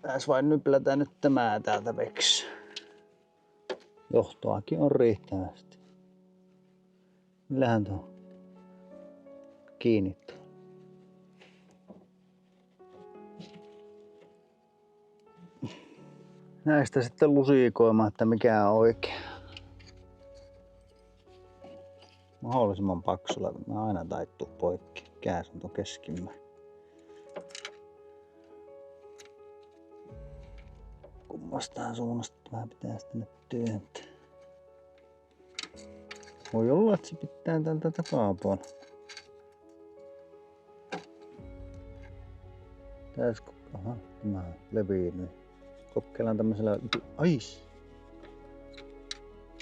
Tässä vain nyplätään nyt tämä täältä veksi. Johtoakin on riittävästi. Millähän tuo kiinni tuo? Näistä sitten lusikoimaan, että mikä on oikein. Mahdollisimman paksulla, kun mä aina taittuu poikki. Mikä se on tuo keskimmäinen? Kummastaan suunnasta vähän pitää sitten työntää. Voi olla, että se pitää tältä takapuolella. Täyskö? Aha, tämä leviinny. Kokeillaan tämmöisellä... Ais!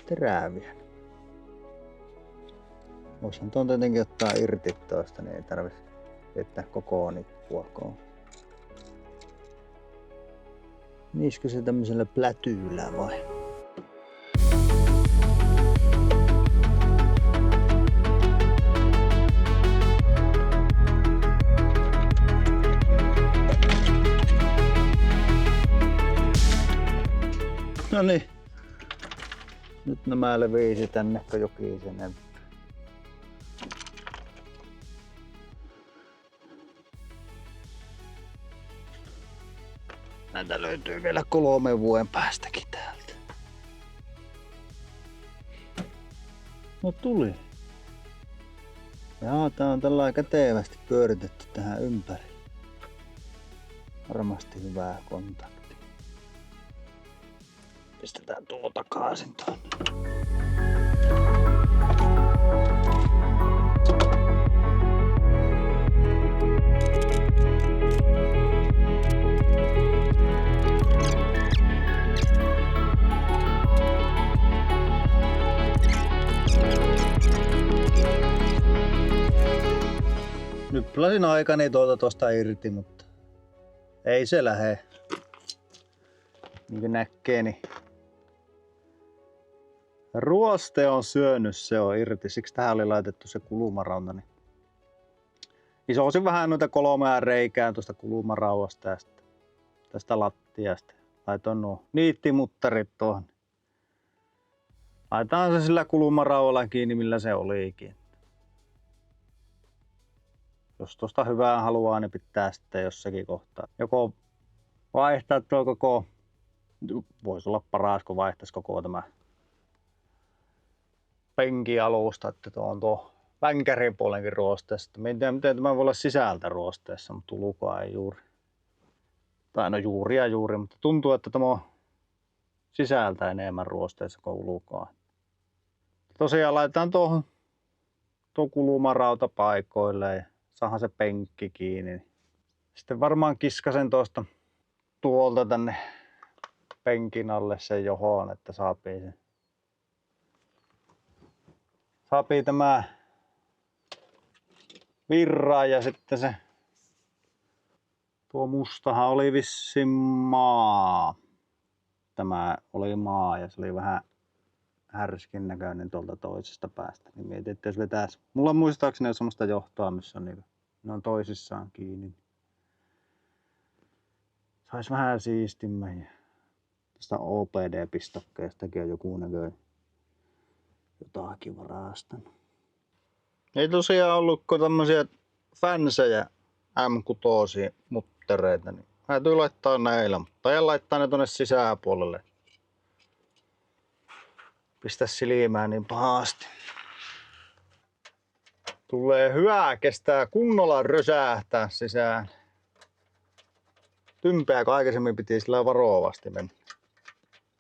Teräviä. Voisin tuon tietenkin ottaa irti toista, niin ei tarvitse vetää koko nippua koon. Niiskö se tämmöisellä plätyyllä vai? No niin. Nyt nämä leviisi tänne jokiseen. Näitä löytyy vielä 3 vuoden päästäkin täältä. No tuli. Jaa, tää on tällä kätevästi pyöritetty tähän ympäri. Varmasti hyvää kontaktia. Pistetään tuo takaisin tuonne. Nypläsin aikani tuosta irti, mutta ei se lähe. Niin kuin näkee, niin ruoste on syönyt, se on irti. Siksi tähän oli laitettu se kulumarauta. Niin isosin vähän noita 3 reikää tuosta kulumarauasta ja tästä lattiasta. Laitoin nuo niittimuttarit tuohon. Laitetaan se sillä kulumaraualla kiinni, millä se olikin. Jos tuosta hyvää haluaa, niin pitää sitten jossakin kohtaa joko vaihtaa tuo koko Voisi olla paras, kun vaihtaisi koko tämä penkialusta, että tuo on tuo vänkärin puolenkin ruosteessa. En tiedä, miten tämä voi olla sisältä ruosteessa, mutta ulkoa ei juuri. Tai no juuri, mutta tuntuu, että tämä on sisältä enemmän ruosteessa kuin ulkoa. Tosiaan laitetaan tuo kulumarauta paikoille ja saadaan se penkki kiinni. Sitten varmaan kiskasen tuolta tänne penkin alle sen johon, että saapii tämä virraa ja sitten se tuo mustahan oli vissiin maa. Tämä oli maa ja se oli vähän härskin näköinen tuolta toisesta päästä. Niin mietin, että jos vetäisi. Mulla on muistaakseni semmoista johtoa, missä on ne on toisissaan kiinni. Sais vähän siistimmän. Tästä OPD-pistokkeestakin on joku näköinen jotakin varastanut. Ei tosiaan ollutko tämmösiä fansejä M6 muttereita, niin täytyy laittaa näillä, mutta en laittaa ne tonne sisäpuolelle. Pistä silmään niin pahasti. Tulee hyvää, kestää kunnolla rösähtää sisään. Tympää, kun aikaisemmin piti sillä varovasti mennä.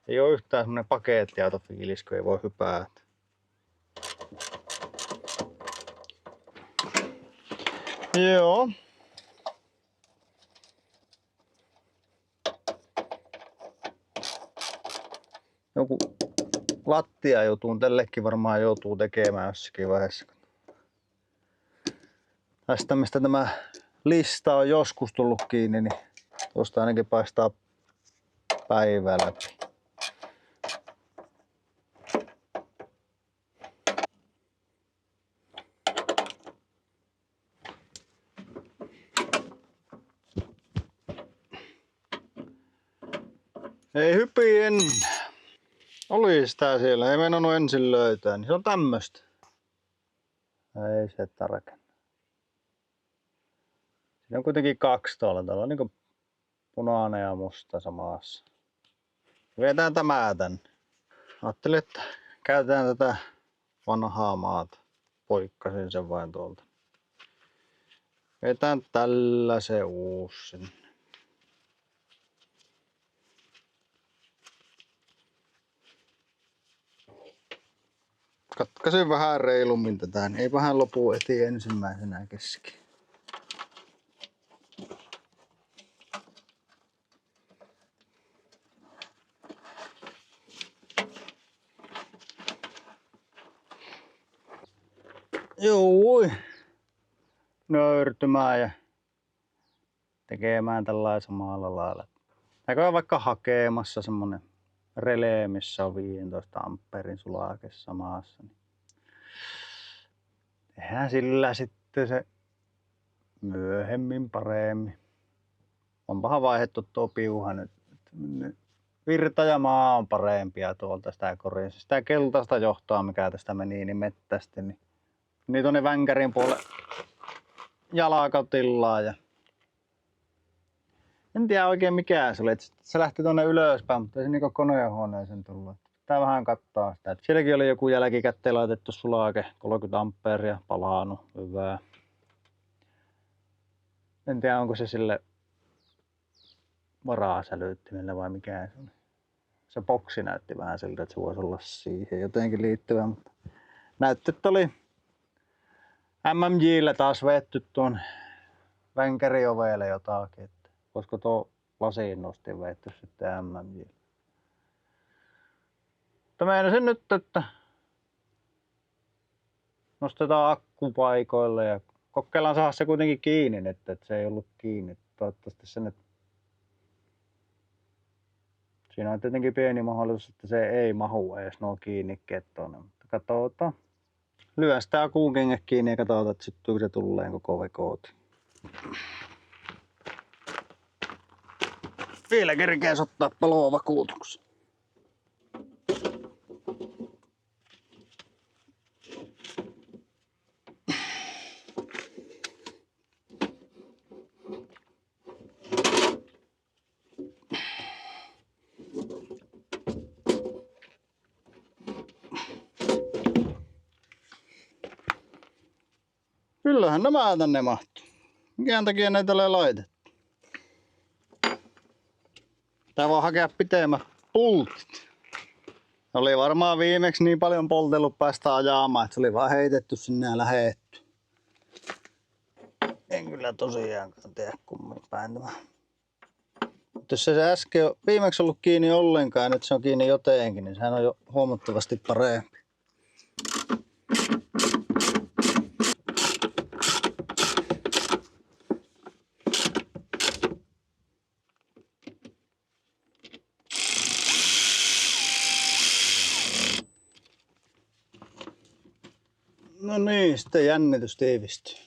Ei oo yhtään semmonen pakettiautofiilis, kun ei voi hypätä. Joo. Joku lattia tällekin varmaan joutuu tekemään jossakin vaiheessa. Tästä mistä tämä lista on joskus tullut kiinni, niin tuosta ainakin paistaa päivää läpi. Ei hypi ennen. Oli sitä siellä, ei meinannut ensin löytää, niin se on tämmöstä. Ei se tarkene. Siinä on kuitenkin kaksi tuolla. Täällä on niinku punainen ja musta samassa. Vietään tämä tänne. Ajattelin, että käytetään tätä vanhaa maata. Poikkasin sen vain tuolta. Vietään tällä se uusi sinne. Katkaisin vähän reilummin tätä, niin ei vähän lopu eti ensimmäisenä kesken. Joo, nöyrtymään ja tekemään tällä samalla lailla. Näköjään vaikka hakemassa semmonen relee, missä on 15 ampeerin sulake samassa. Niin tehdään sillä sitten se myöhemmin paremmin. Onpahan vaihdettu tuo piuha nyt. Virta ja maa on parempia tuolta sitä korjassa. Sitä keltaista johtoa, mikä tästä meni, niin mettästi. Niin tuonne vänkärin puolelle jalakatillaan. Ja en tiedä oikein mikä se oli. Se lähti tuonne ylöspäin, mutta ei se niinku konehuoneeseen tullut. Pitää vähän katsoa sitä. Sielläkin oli joku jälkikäteen laitettu sulake, 30 ampeeria, palannut, hyvää. En tiedä onko se sille varasälyttimelle vai mikä se oli. Se boksi näytti vähän siltä, että se voisi olla siihen jotenkin liittyvä, mutta näytti, että oli MMJ:llä taas vetty tuon vänkäriovelle jotakin, että voisiko tuo lasiin nosti vetty sitten MMJ:llä. Mutta meinasin nyt, että nostetaan akku paikoille ja kokeillaan saada se kuitenkin kiinni, että se ei ollut kiinni. Toivottavasti se nyt. Siinä on tietenkin pieni mahdollisuus, että se ei mahu edes nuo kiinnikkeet tuonne, mutta katsotaan. Lyö sitä akun kengät kiinni ja katsotaan, että syttyykö se tulleen koko vekooti. Vielä kerkees ottaa palovakuutuksen. Kyllähän nämä tänne mahtuu. Minkään takia näitä ole laitettu? Tää voi hakea pitemmät pultit. Oli varmaan viimeksi niin paljon poltellut päästä ajamaan, että se oli vaan heitetty sinne ja lähetty. En kyllä tosiaankaan tiedä kummin päin tämä. Mutta jos se äsken viimeksi ollut kiinni ollenkaan ja nyt se on kiinni jotenkin, niin sehän on jo huomattavasti parempi. No niin, sitten jännitys tiivistyy.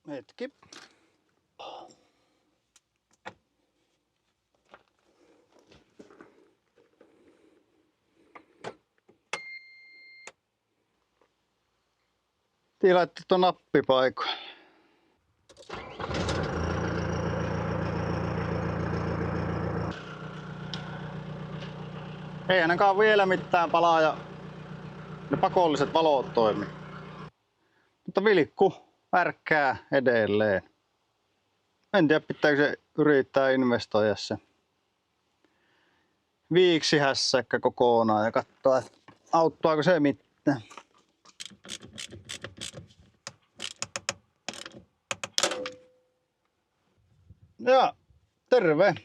Hetki. Tilaitte tuon nappipaikon. Ei ainakaan vielä mitään palaa ja ne pakolliset valot toimii. Mutta vilkku värkkää edelleen. En tiedä, pitääkö se yrittää investoida se viiksihässäkkä kokonaan ja katsoa, että auttaako se mitään. Ja terve!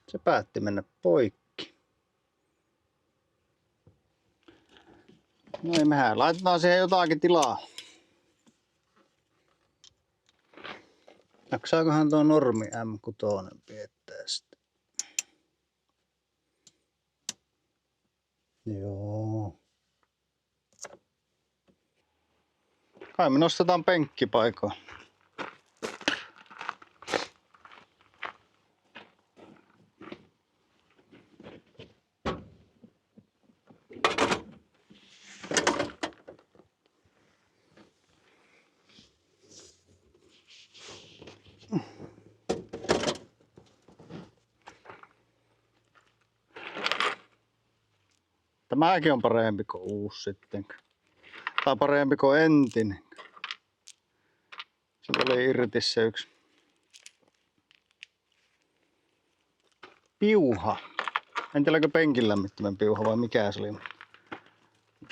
Se päätti mennä poikki. No ei, mehän laitetaan siihen jotakin tilaa. Jaksaakohan tuo normi M6 piettää sitä? Joo. Kai me nostetaan penkkipaikoon. Tämäkin on parempi kuin uusi sitten. Tai parempi kuin entinen. Se tuli irti se yksi piuha. En tiedä, oliko penkin lämmittimen piuha vai mikä se oli.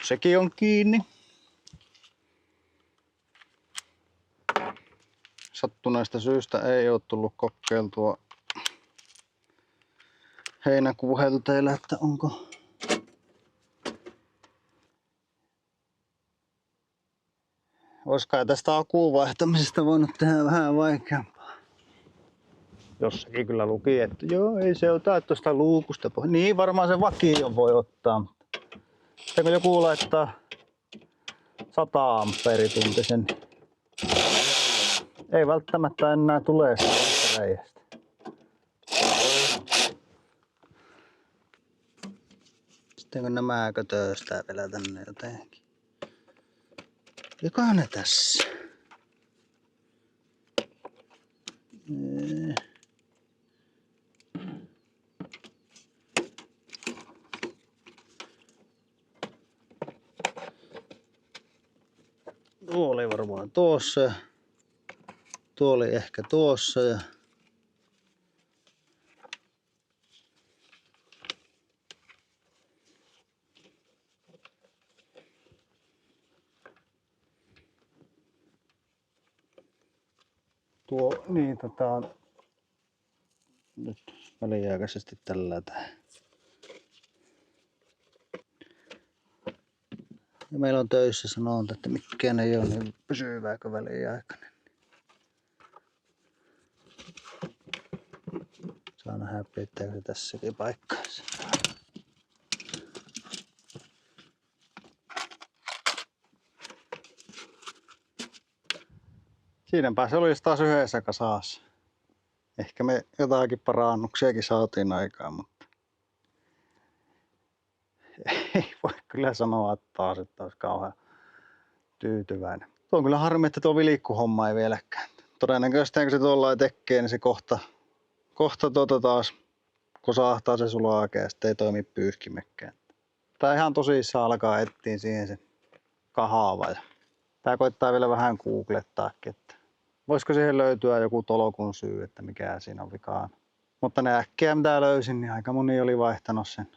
Sekin on kiinni. Sattuneesta syystä ei ole tullut kokeiltua heinäkuun helteillä, että onko olis kai tästä akun vaihtamisesta voinut tehdä vähän vaikeampaa. Jossakin kyllä luki, että joo, ei se ota tuosta luukusta pois. Niin varmaan se vakio voi ottaa, mutta kun joku laittaa 100 ampeerituntisen, ei välttämättä enää tule sitä reiästä. Sitten kun nämä kötöstää vielä tänne jotenkin. Olikohan ne tässä? Tuo oli varmaan tuossa ja tuo oli ehkä tuossa ja tuo niin on nyt väliaikaisesti tällä tähän. Ja meillä on töissä sanonta, että mikään ei ole niin pysyvääkö väliaikainen. Saa nähdä, pitääkö se tässäkin paikkaansa. Siinäpä se olisi taas yhdessä kasassa. Ehkä me jotakin parannuksiakin saatiin aikaan, mutta ei voi kyllä sanoa taas, että olisi kauhean tyytyväinen. Tuo on kyllä harmi, että tuo vilikkuhomma ei vieläkään. Todennäköisesti kun se tuolla tekee, niin se kohta taas kosahtaa se sulake ja sitten ei toimi pyyhkimekkään. Tää ihan tosissaan alkaa etsiä siihen se kahava. Ja tää koittaa vielä vähän googlettaakin, että voisiko siihen löytyä joku tolkun syy, että mikä siinä on vikaan. Mutta ne äkkiä mitä löysin, niin aika moni oli vaihtanut sen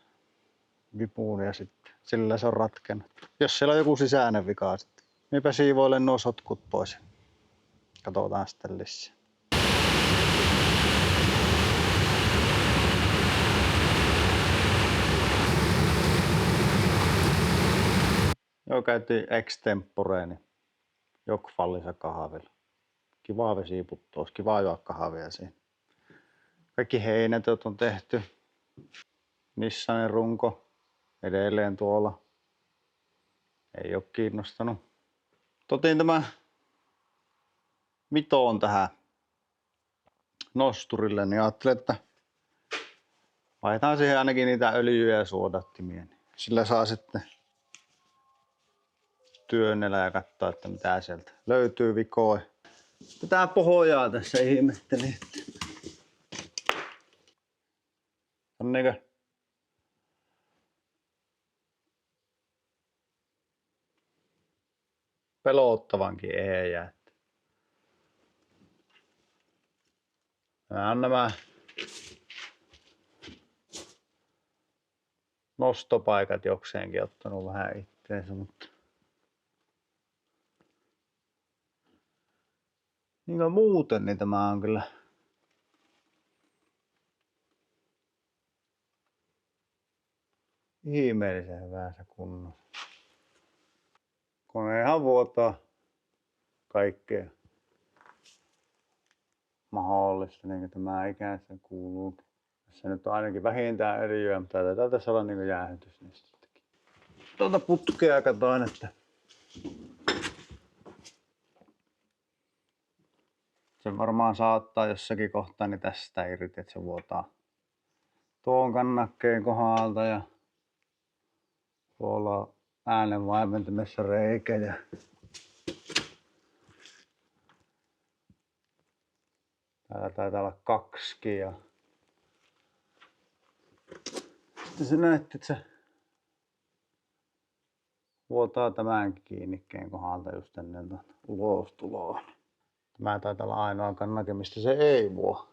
vipuun ja sitten sillä se on ratkennut. Jos siellä on joku sisäinen vika sitten. Minäpä siivoilen nuo sotkut pois. Katsotaan sitten lisää. Joo, käytiin extemporeeni Jokfallissa kahvilla. Kiva vesi putosi, kiva juoda kahvia siinä. Kaikki heinätöt on tehty. Nissanin runko edelleen tuolla. Ei oo kiinnostanut. Totin tämä mitoon tähän nosturille, niin ajattelin, että vaihdetaan siihen ainakin niitä öljyjä ja suodattimia. Sillä saa sitten työnnellä ja katsoa, että mitä sieltä löytyy vikoja. Tätä pohjaa tässä ihmettelin. On niinkö pelottavankin ehjä. Nämä nostopaikat jokseenkin ottanut vähän itteensä, mutta niin kuin muuten, niin tämä on kyllä ihmeellisen hyvässä kunnossa. Konehan vuotaa kaikkea mahdollista, niin kuin tämä ikänsä kuuluu. Tässä nyt on ainakin vähintään öljyä, mutta taitaa tässä olla niin jäähdytysnestettäkin. Tuota putkea katoin, että se varmaan saattaa jossakin kohtaa niin tästä irti, että se vuotaa tuon kannakkeen kohdalta ja tuolla on äänen vaimentimessa reikä ja täällä taitaa olla 2 ja sitten se näytti, että se vuotaa tämän kiinnikkeen kohdalta just ennen ulostuloa. Tämä taitaa olla ainoa kannake, mistä se ei vuo.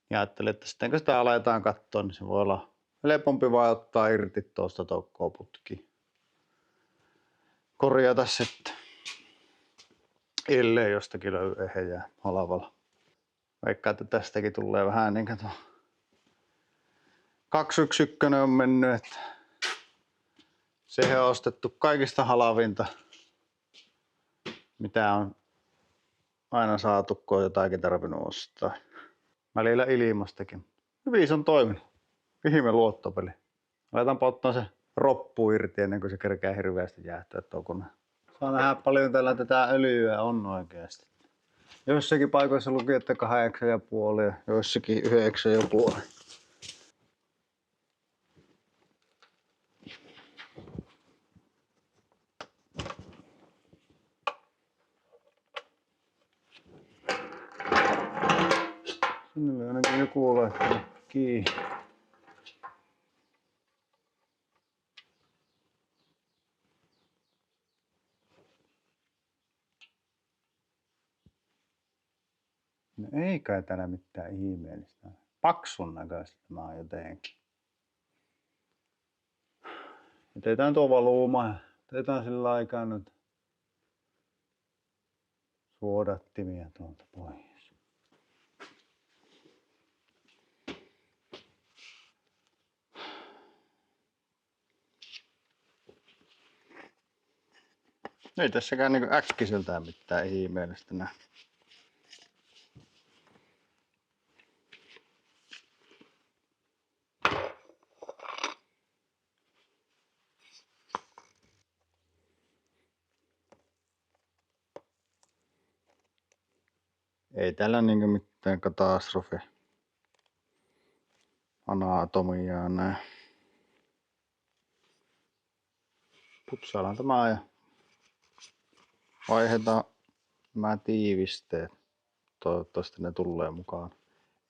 Ja ajattelin, että sitten kun sitä aletaan katsoa, niin se voi olla helpompi vaan ottaa irti tuosta toukkoputkiin. Korjata sitten, ellei jostakin löydy ehjää halvalla. Vaikka että tästäkin tulee vähän niin kuin tuo 211 on mennyt, että siihen on ostettu kaikista halvinta, mitä on aina saatu, kun on jotakin tarvinnut ostaa. Välillä ilmastakin. Hyvin se on toiminut. Ihme luottopeli. Aletaanpa ottaa se roppu irti ennen kuin se kerkää hirveästi jäähtyä tuo kone. Saa nähdä paljon täällä tätä öljyä on oikeasti. Joissakin paikoissa luki, että 8,5 ja joissakin 9,5. Sinne oli ainakin joku laittanut kiinni. No ei kai täällä mitään ihmeellistä. Paksun näköistä tämä on jotenkin. Jätetään tuo valuuma ja otetaan sillä aikaa nyt suodattimia tuolta pois. Ei tässäkään niinku äkkiseltään mitään ihmeellistä näe. Ei täällä niinku mitään katastrofi anatomiaa näin. Putsaillaan tämä ja vaihdetaan nämä tiivisteet. Toivottavasti ne tulee mukaan.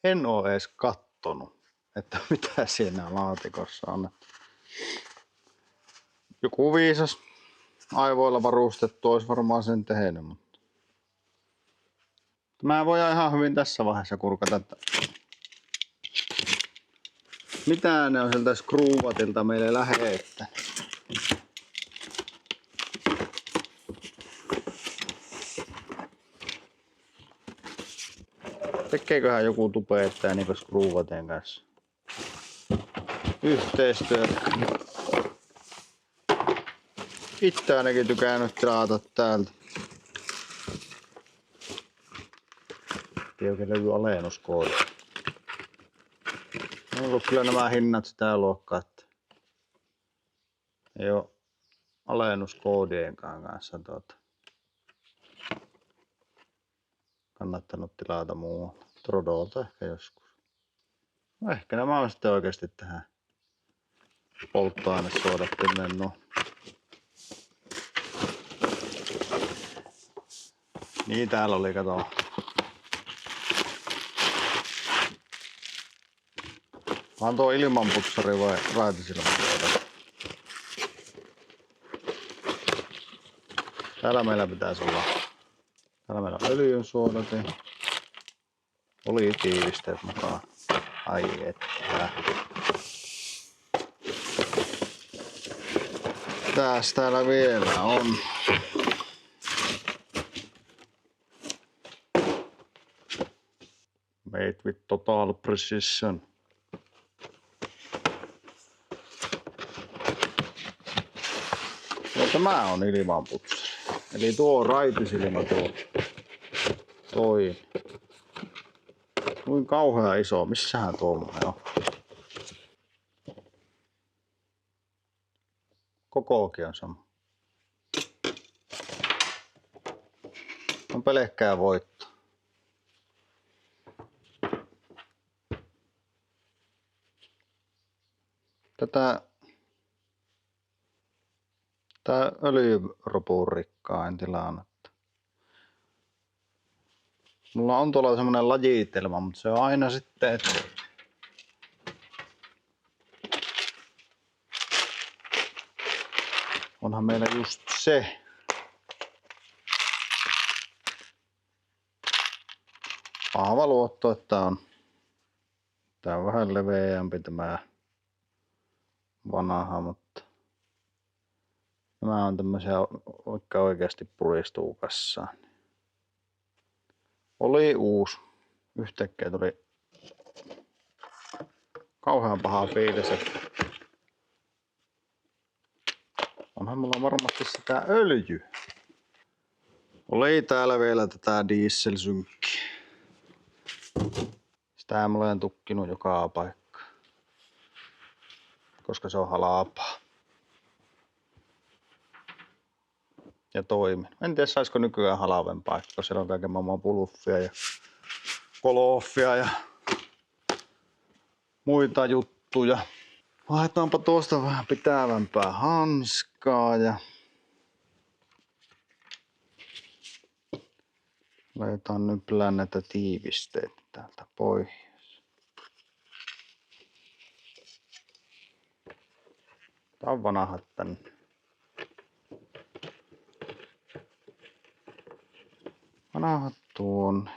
En oo edes kattonut, että mitä siinä laatikossa on. Joku viisas aivoilla varustettu olisi varmaan sen tehnyt, mutta mä voin ihan hyvin tässä vaiheessa kurkata, että mitä ne on sieltä skruuvatilta meille lähettää. Tekeeköhän joku tubettaja niinku skruuvateen kanssa yhteistyötä? Itse ainakin tykännyt tilata täältä. Ei oikein löydy alennuskoodi. On ollut kyllä nämä hinnat sitä luokkaa, että ei oo alennuskoodienkaan kanssa kannattanut tilata muualta. Trodolta ehkä joskus. No ehkä nämä on sitten oikeesti tähän polttoainesuodattimeen. No. Niin täällä oli, kato. Vaan tuo ilmanputsari vai raitisilmansuodatin? Täällä meillä pitäisi olla. Täällä meillä on öljynsuodatin. Oli tiivisteet mukaan. Ai että. Mitäs täällä vielä on? Made with total precision. No, tämä on ilmanputsari. Eli tuo raitisilma toi. Kuin kauhean iso. Missähän tuommoinen on? Kokoakin on sama. On pelkkää voitto. Tää öljyropurikkaa en tilannut. Mulla on tuolla semmonen lajitelma, mutta se on aina sitten, että onhan meillä just se. Vahva luotto, että tää on vähän leveämpi tämä vanha, mutta nämä on tämmösiä, vaikka oikeasti puristuu kassaan. Oli uusi. Yhtäkkiä tuli kauhean paha fiilis. Onhan mulla varmasti sitä öljy. Oli täällä vielä tätä dieselsynkkiä. Sitä mulla olen tukkinut joka paikka. Koska se on halpaa. Ja toimin. En tiedä saisiko nykyään halvempaa, koska siellä on kaiken maailman puluffia ja koloffia ja muita juttuja. Vaihetaanpa tuosta vähän pitävämpää hanskaa ja aletaan nyplää näitä tiivisteitä täältä pois. Tää on vanhat tänne. Vanhat tuonne.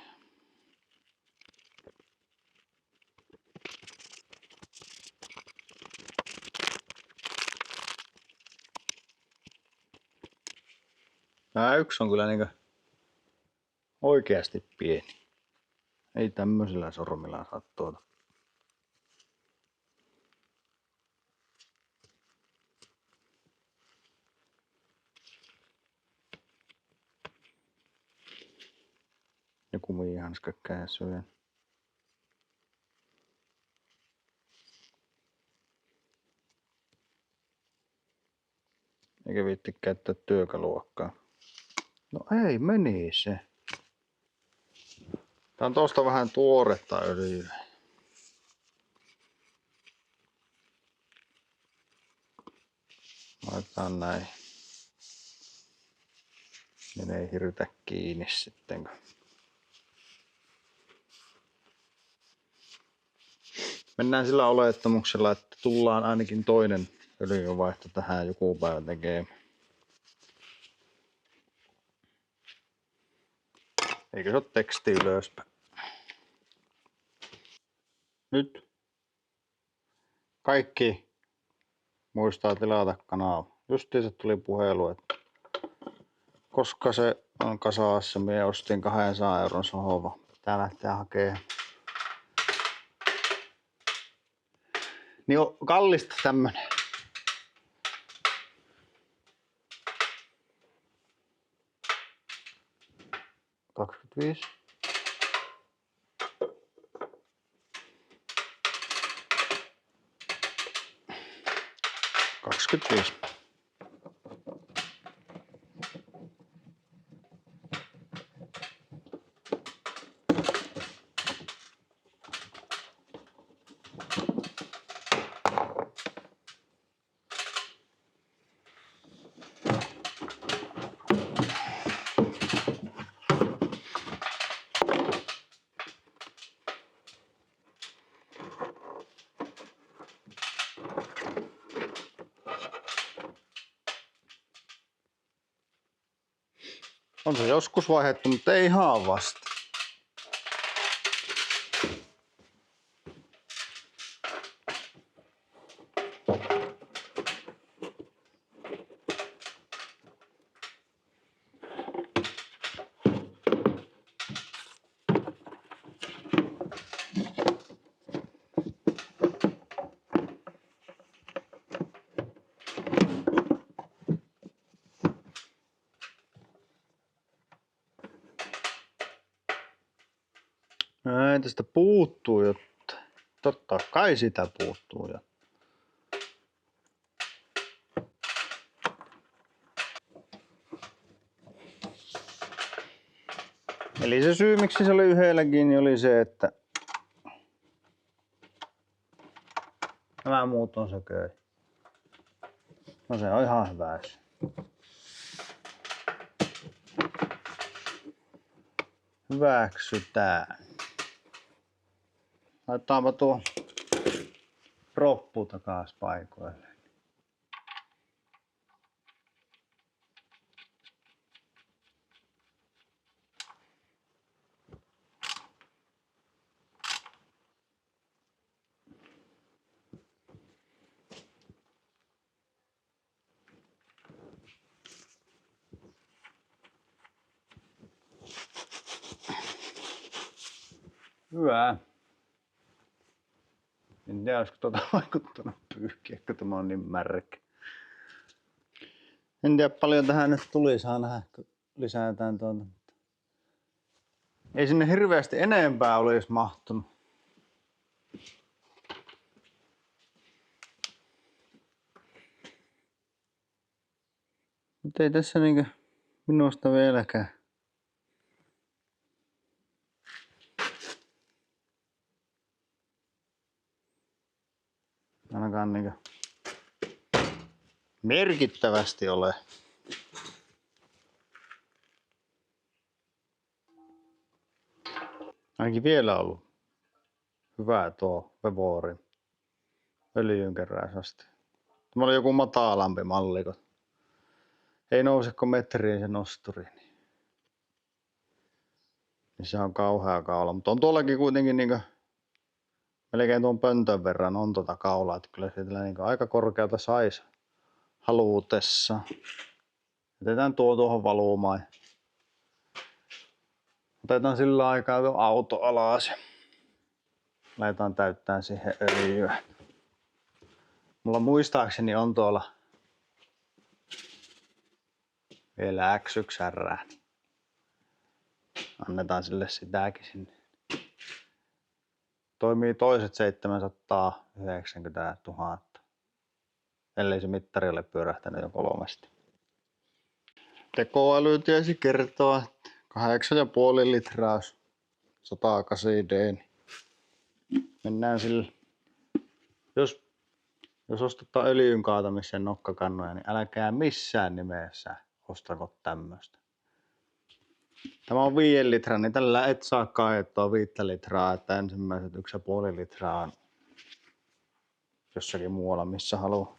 Tää yksi on kyllä niinkö oikeasti pieni. Ei tämmöisellä sormilla saa tuota. Ja kumihanska käsyyn. Eikä viitti käyttää työkaluakaan. No ei, meni se. Tää on tosta vähän tuoretta öljyä. Laitetaan näin. Niin ei hirtä kiinni sitten. Mennään sillä olettamuksella, että tullaan ainakin toinen öljynvaihto tähän joku päivä tekemään. Eikö se ole teksti ylöspäin? Nyt kaikki muistaa tilata kanava. Justiinsa tuli puhelu, että koska se on kasassa, minä ostin 200 € sohva. Pitää lähteä hakemaan. Niin on kallista tämmönen. $25. On se joskus vaihdettu, mutta ei ihan vasta. Ei tästä puuttuu jotta. Totta kai sitä puuttuu jo. Eli se syy miksi se oli yhdelläkin niin oli se, että nämä muut on sököi. No se on ihan hyvä. Hyväksytään. Laitetaanpa tuo roppu takas paikoille. Hyvä. En tiedä, olisiko tuota vaikuttanut pyyhkiä, kun tämä on niin märkä. En tiedä paljon tähän nyt tuli, saa nähdä, kun lisätään tuota. Ei sinne hirveästi enempää olisi mahtunut. Mutta ei tässä niinkö minusta vieläkään. Ainakaan niinkö merkittävästi ole. Ainakin vielä ollut hyvä tuo Vevorin öljynkeräysaste. Tämä oli joku matalampi malli, kun ei nouse kuin metriin se nosturi. Niin se on kauhea kaula, mutta on tuollakin kuitenkin niinkö melkein tuon pöntön verran on tuota kaulaa, että kyllä siitä niinkö aika korkealta saisi haluutessa. Jätetään tuo tuohon valumaan. Otetaan sillä aikaa tuo auto alas ja laitetaan täyttää siihen öljyä. Mulla muistaakseni on tuolla vielä X1R. Annetaan sille sitäkin sinne. Toimii toiset 790 000. Ellei se mittari ole pyörähtänyt jo 3. Tekoäly tiesi kertoa, että 8,5 litraa olisi 108D. Mennään sillä. Jos ostetaan öljyn kaatamiseen nokkakannoja, niin älkää missään nimessä ostako tämmöstä. Tämä on 5 litran, niin tällä et saa kaivettua 5 litraa, että ensimmäiset 1,5 litraa on jossakin muualla, missä haluaa.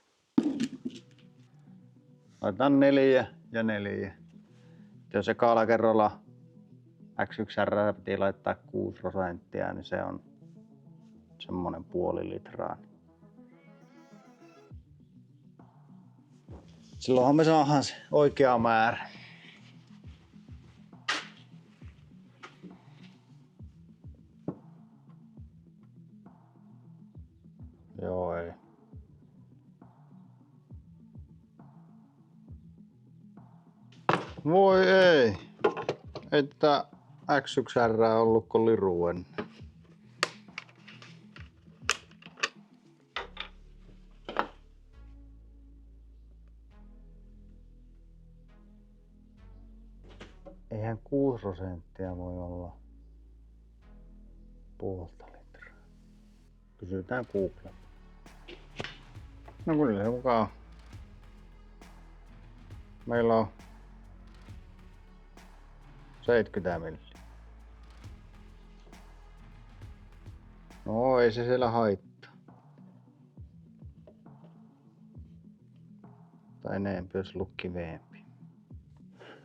Laitetaan 4 ja 4. Jos ekalla kerralla X1R piti laittaa 6%, niin se on semmonen 0,5 litraa. Silloinhan me saadaan se oikea määrä. Joo, ei. Voi ei. Ei tätä X1R ollut kuin liru ennen. Eihän 6% voi olla 0,5 litraa. Kysytään Google. No kyllä se mukaan. Meillä on 70 milliä. No ei se siellä haittaa. Tai enempi jos lukki veempi.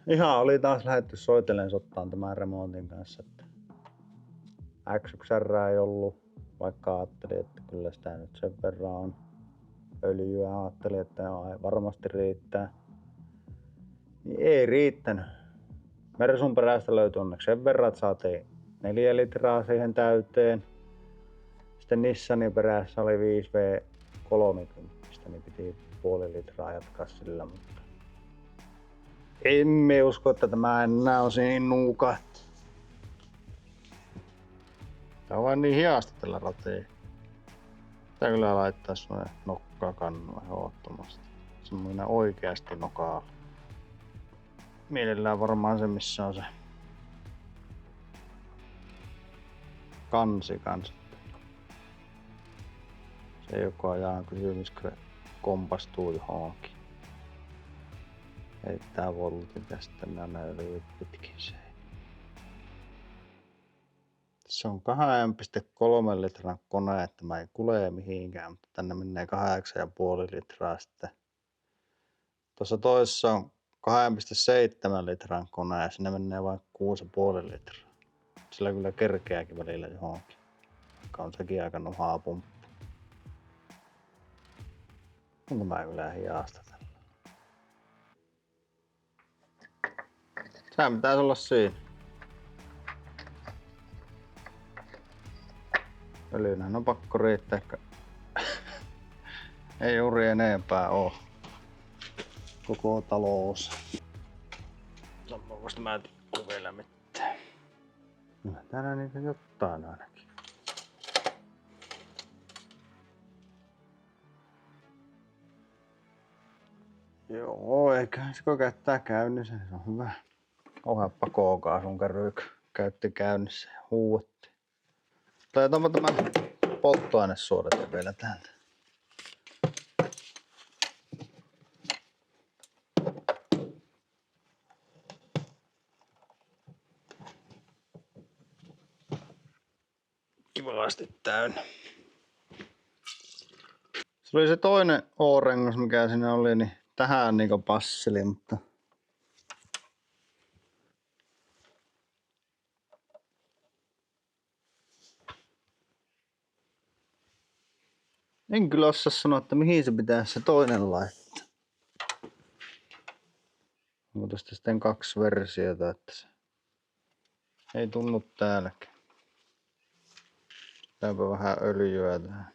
Ihan oli taas lähdetty soitellen sottaan tämän remontin kanssa. Että X1R ei ollut, vaikka ajattelin, että kyllä sitä nyt sen verran on öljyä. Ajattelin, että varmasti riittää. Niin ei riittänyt. Mersun perästä löytyi onneksi sen verran, että saatiin 4 litraa siihen täyteen. Sitten Nissanin perässä oli 5V30, niin piti 0,5 litraa jatkaa sillä, mutta emme usko, että tämä enää on niin nuukat. Tää on vain niin hiasta tällä rateella. Tää kyllä laittaa semmonen nokkakannu ehdottomasti. Semmoinen oikeasti nokaa. Mielellään varmaan se, missä on se kansi kanssa. Se joka ajaa kysymys, kun kompastuu johonkin. Heittää voltin tästä näin pitkin se. Se on 2,3 litran kone, että mä ei kulje mihinkään, mutta tänne menee 8,5 litraa sitten. Tuossa toisessa on 2,7 litran kone ja sinne menee vain 6,5 litraa. Sillä kyllä kerkeääkin välillä johonkin. Vaikka on sekin aika nuhaa pumppu. Onko mä kyllä hiasta tällä? Sehän pitäisi olla siinä. Öljynähän on pakko riittää. Ei juuri enempää oo. Koko talous. Sammuukosta mä en tikku vielä mitään. No täällä niitä jotain ainakin. Joo, eiköhän se kun käyttää käynnissä, niin se on hyvä. Kauhean pakokaasun kärryykö käytti käynnissä ja huuotti. Laitetaanpa tämä polttoainesuodate vielä täältä. Kivasti täynnä. Se oli se toinen O-rengas, mikä siinä oli, niin tähän niinku passeli, mutta en kyllä osaa sanoa, että mihin se pitää se toinen laittaa. Onko tästä sitten 2 versiota, että se ei tunnu täälläkin. Pitääpä vähän öljyä tähän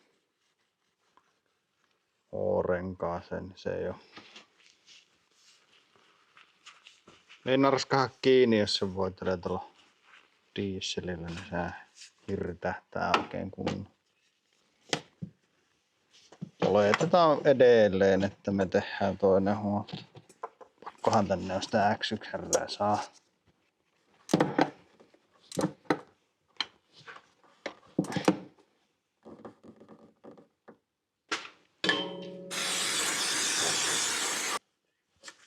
O-renkaaseen, niin se ei oo. Ei narskaha kiinni, jos se voitelee tuolla dieselillä, niin se hirtähtää oikein kunnolla. Oletetaan edelleen, että me tehdään toinen huolto. Pakkohan tänne on sitä X1R saa.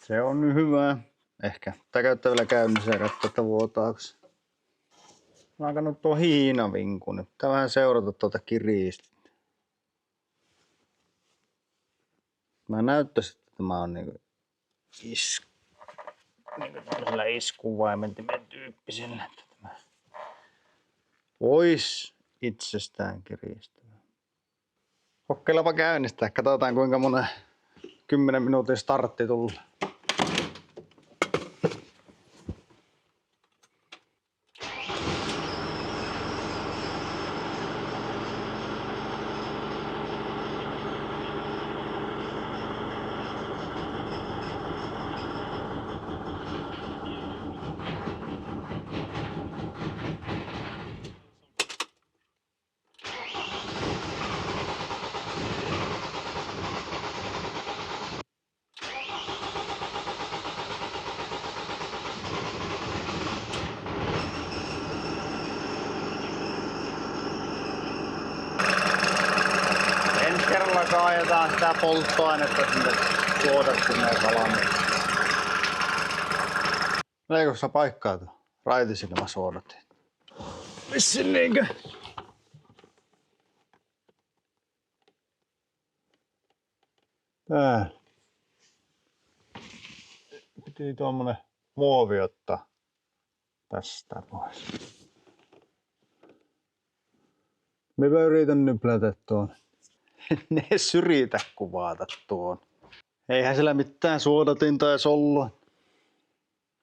Se on nyt hyvä. Ehkä. Tää käyttää vielä käynnissä ja katsoa, että vuotaako. Mä oon alkanut tuo hiinavinku nyt. Pitää vähän seurata tuota kiristä. Mä näyttäisin, että tämä on niinku tämmöisellä iskuvaimentimen tyyppisellä. Että tämä vois itsestään kiristyä. Kokeillaanpa käynnistää. Katsotaan kuinka monen 10 minuutin startti tulee. Ensi kerralla kaajetaan sitä polttoainetta sinne suodattimeen valmiiksi. Eikö sä paikkaa tuo? Raitisilmä suodatin. Vissin niinkö? Tää. Piti tuommoinen muovi ottaa tästä pois. Minä yritän nyplätä tuon. Ne syritä kuvata tuon. Eihän sillä mitään suodatinta edes ollut.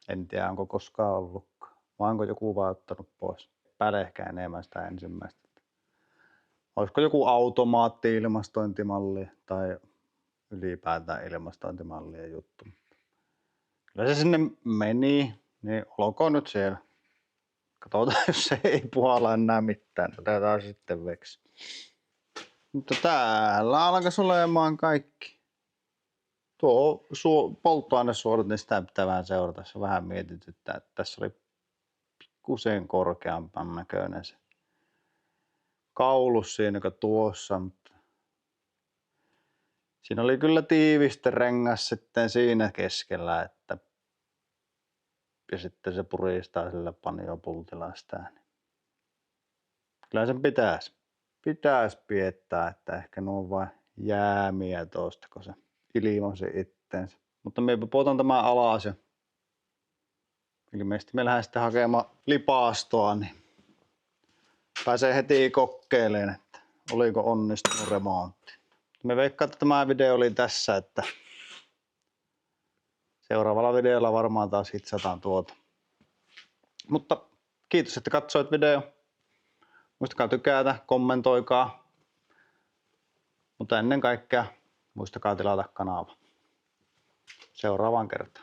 En tiedä onko koskaan ollutkaan. Vai onko joku vaan ottanut pois. Pädehkä enemmän sitä ensimmäistä. Olisiko joku automaatti-ilmastointimalli tai ylipäätään ilmastointimallien juttu. Kyllä se sinne meni, niin olkoon nyt siellä. Katsotaan, jos se ei puhalla enää mitään. Otetaan sitten veksi. Mutta täällä alkaisi olemaan kaikki. Tuo polttoainesuodat, niin sitä pitää vähän seurata. Se vähän mietityttää, että tässä oli pikkusen korkeampan näköinen se kaulus siinä, joka tuossa. Mutta siinä oli kyllä tiivistä rengas sitten siinä keskellä, että ja sitten se puristaa sillä paniopultilla sitä. Kyllä sen pitäisi piettää, että ehkä nuo on vain jäämiä tuosta, kun se ilmoisi itteensä. Mutta minä puotan tämän alas ja ilmeisesti me lähdetään sitten hakemaan lipastoa, niin pääsee heti kokeilemaan, että oliko onnistunut remontti. Me veikkaan, että tämä video oli tässä, että seuraavalla videolla varmaan taas hitsataan tuota. Mutta kiitos, että katsoit video. Muistakaa tykätä, kommentoikaa. Mutta ennen kaikkea muistakaa tilata kanava. Seuraavaan kertaan.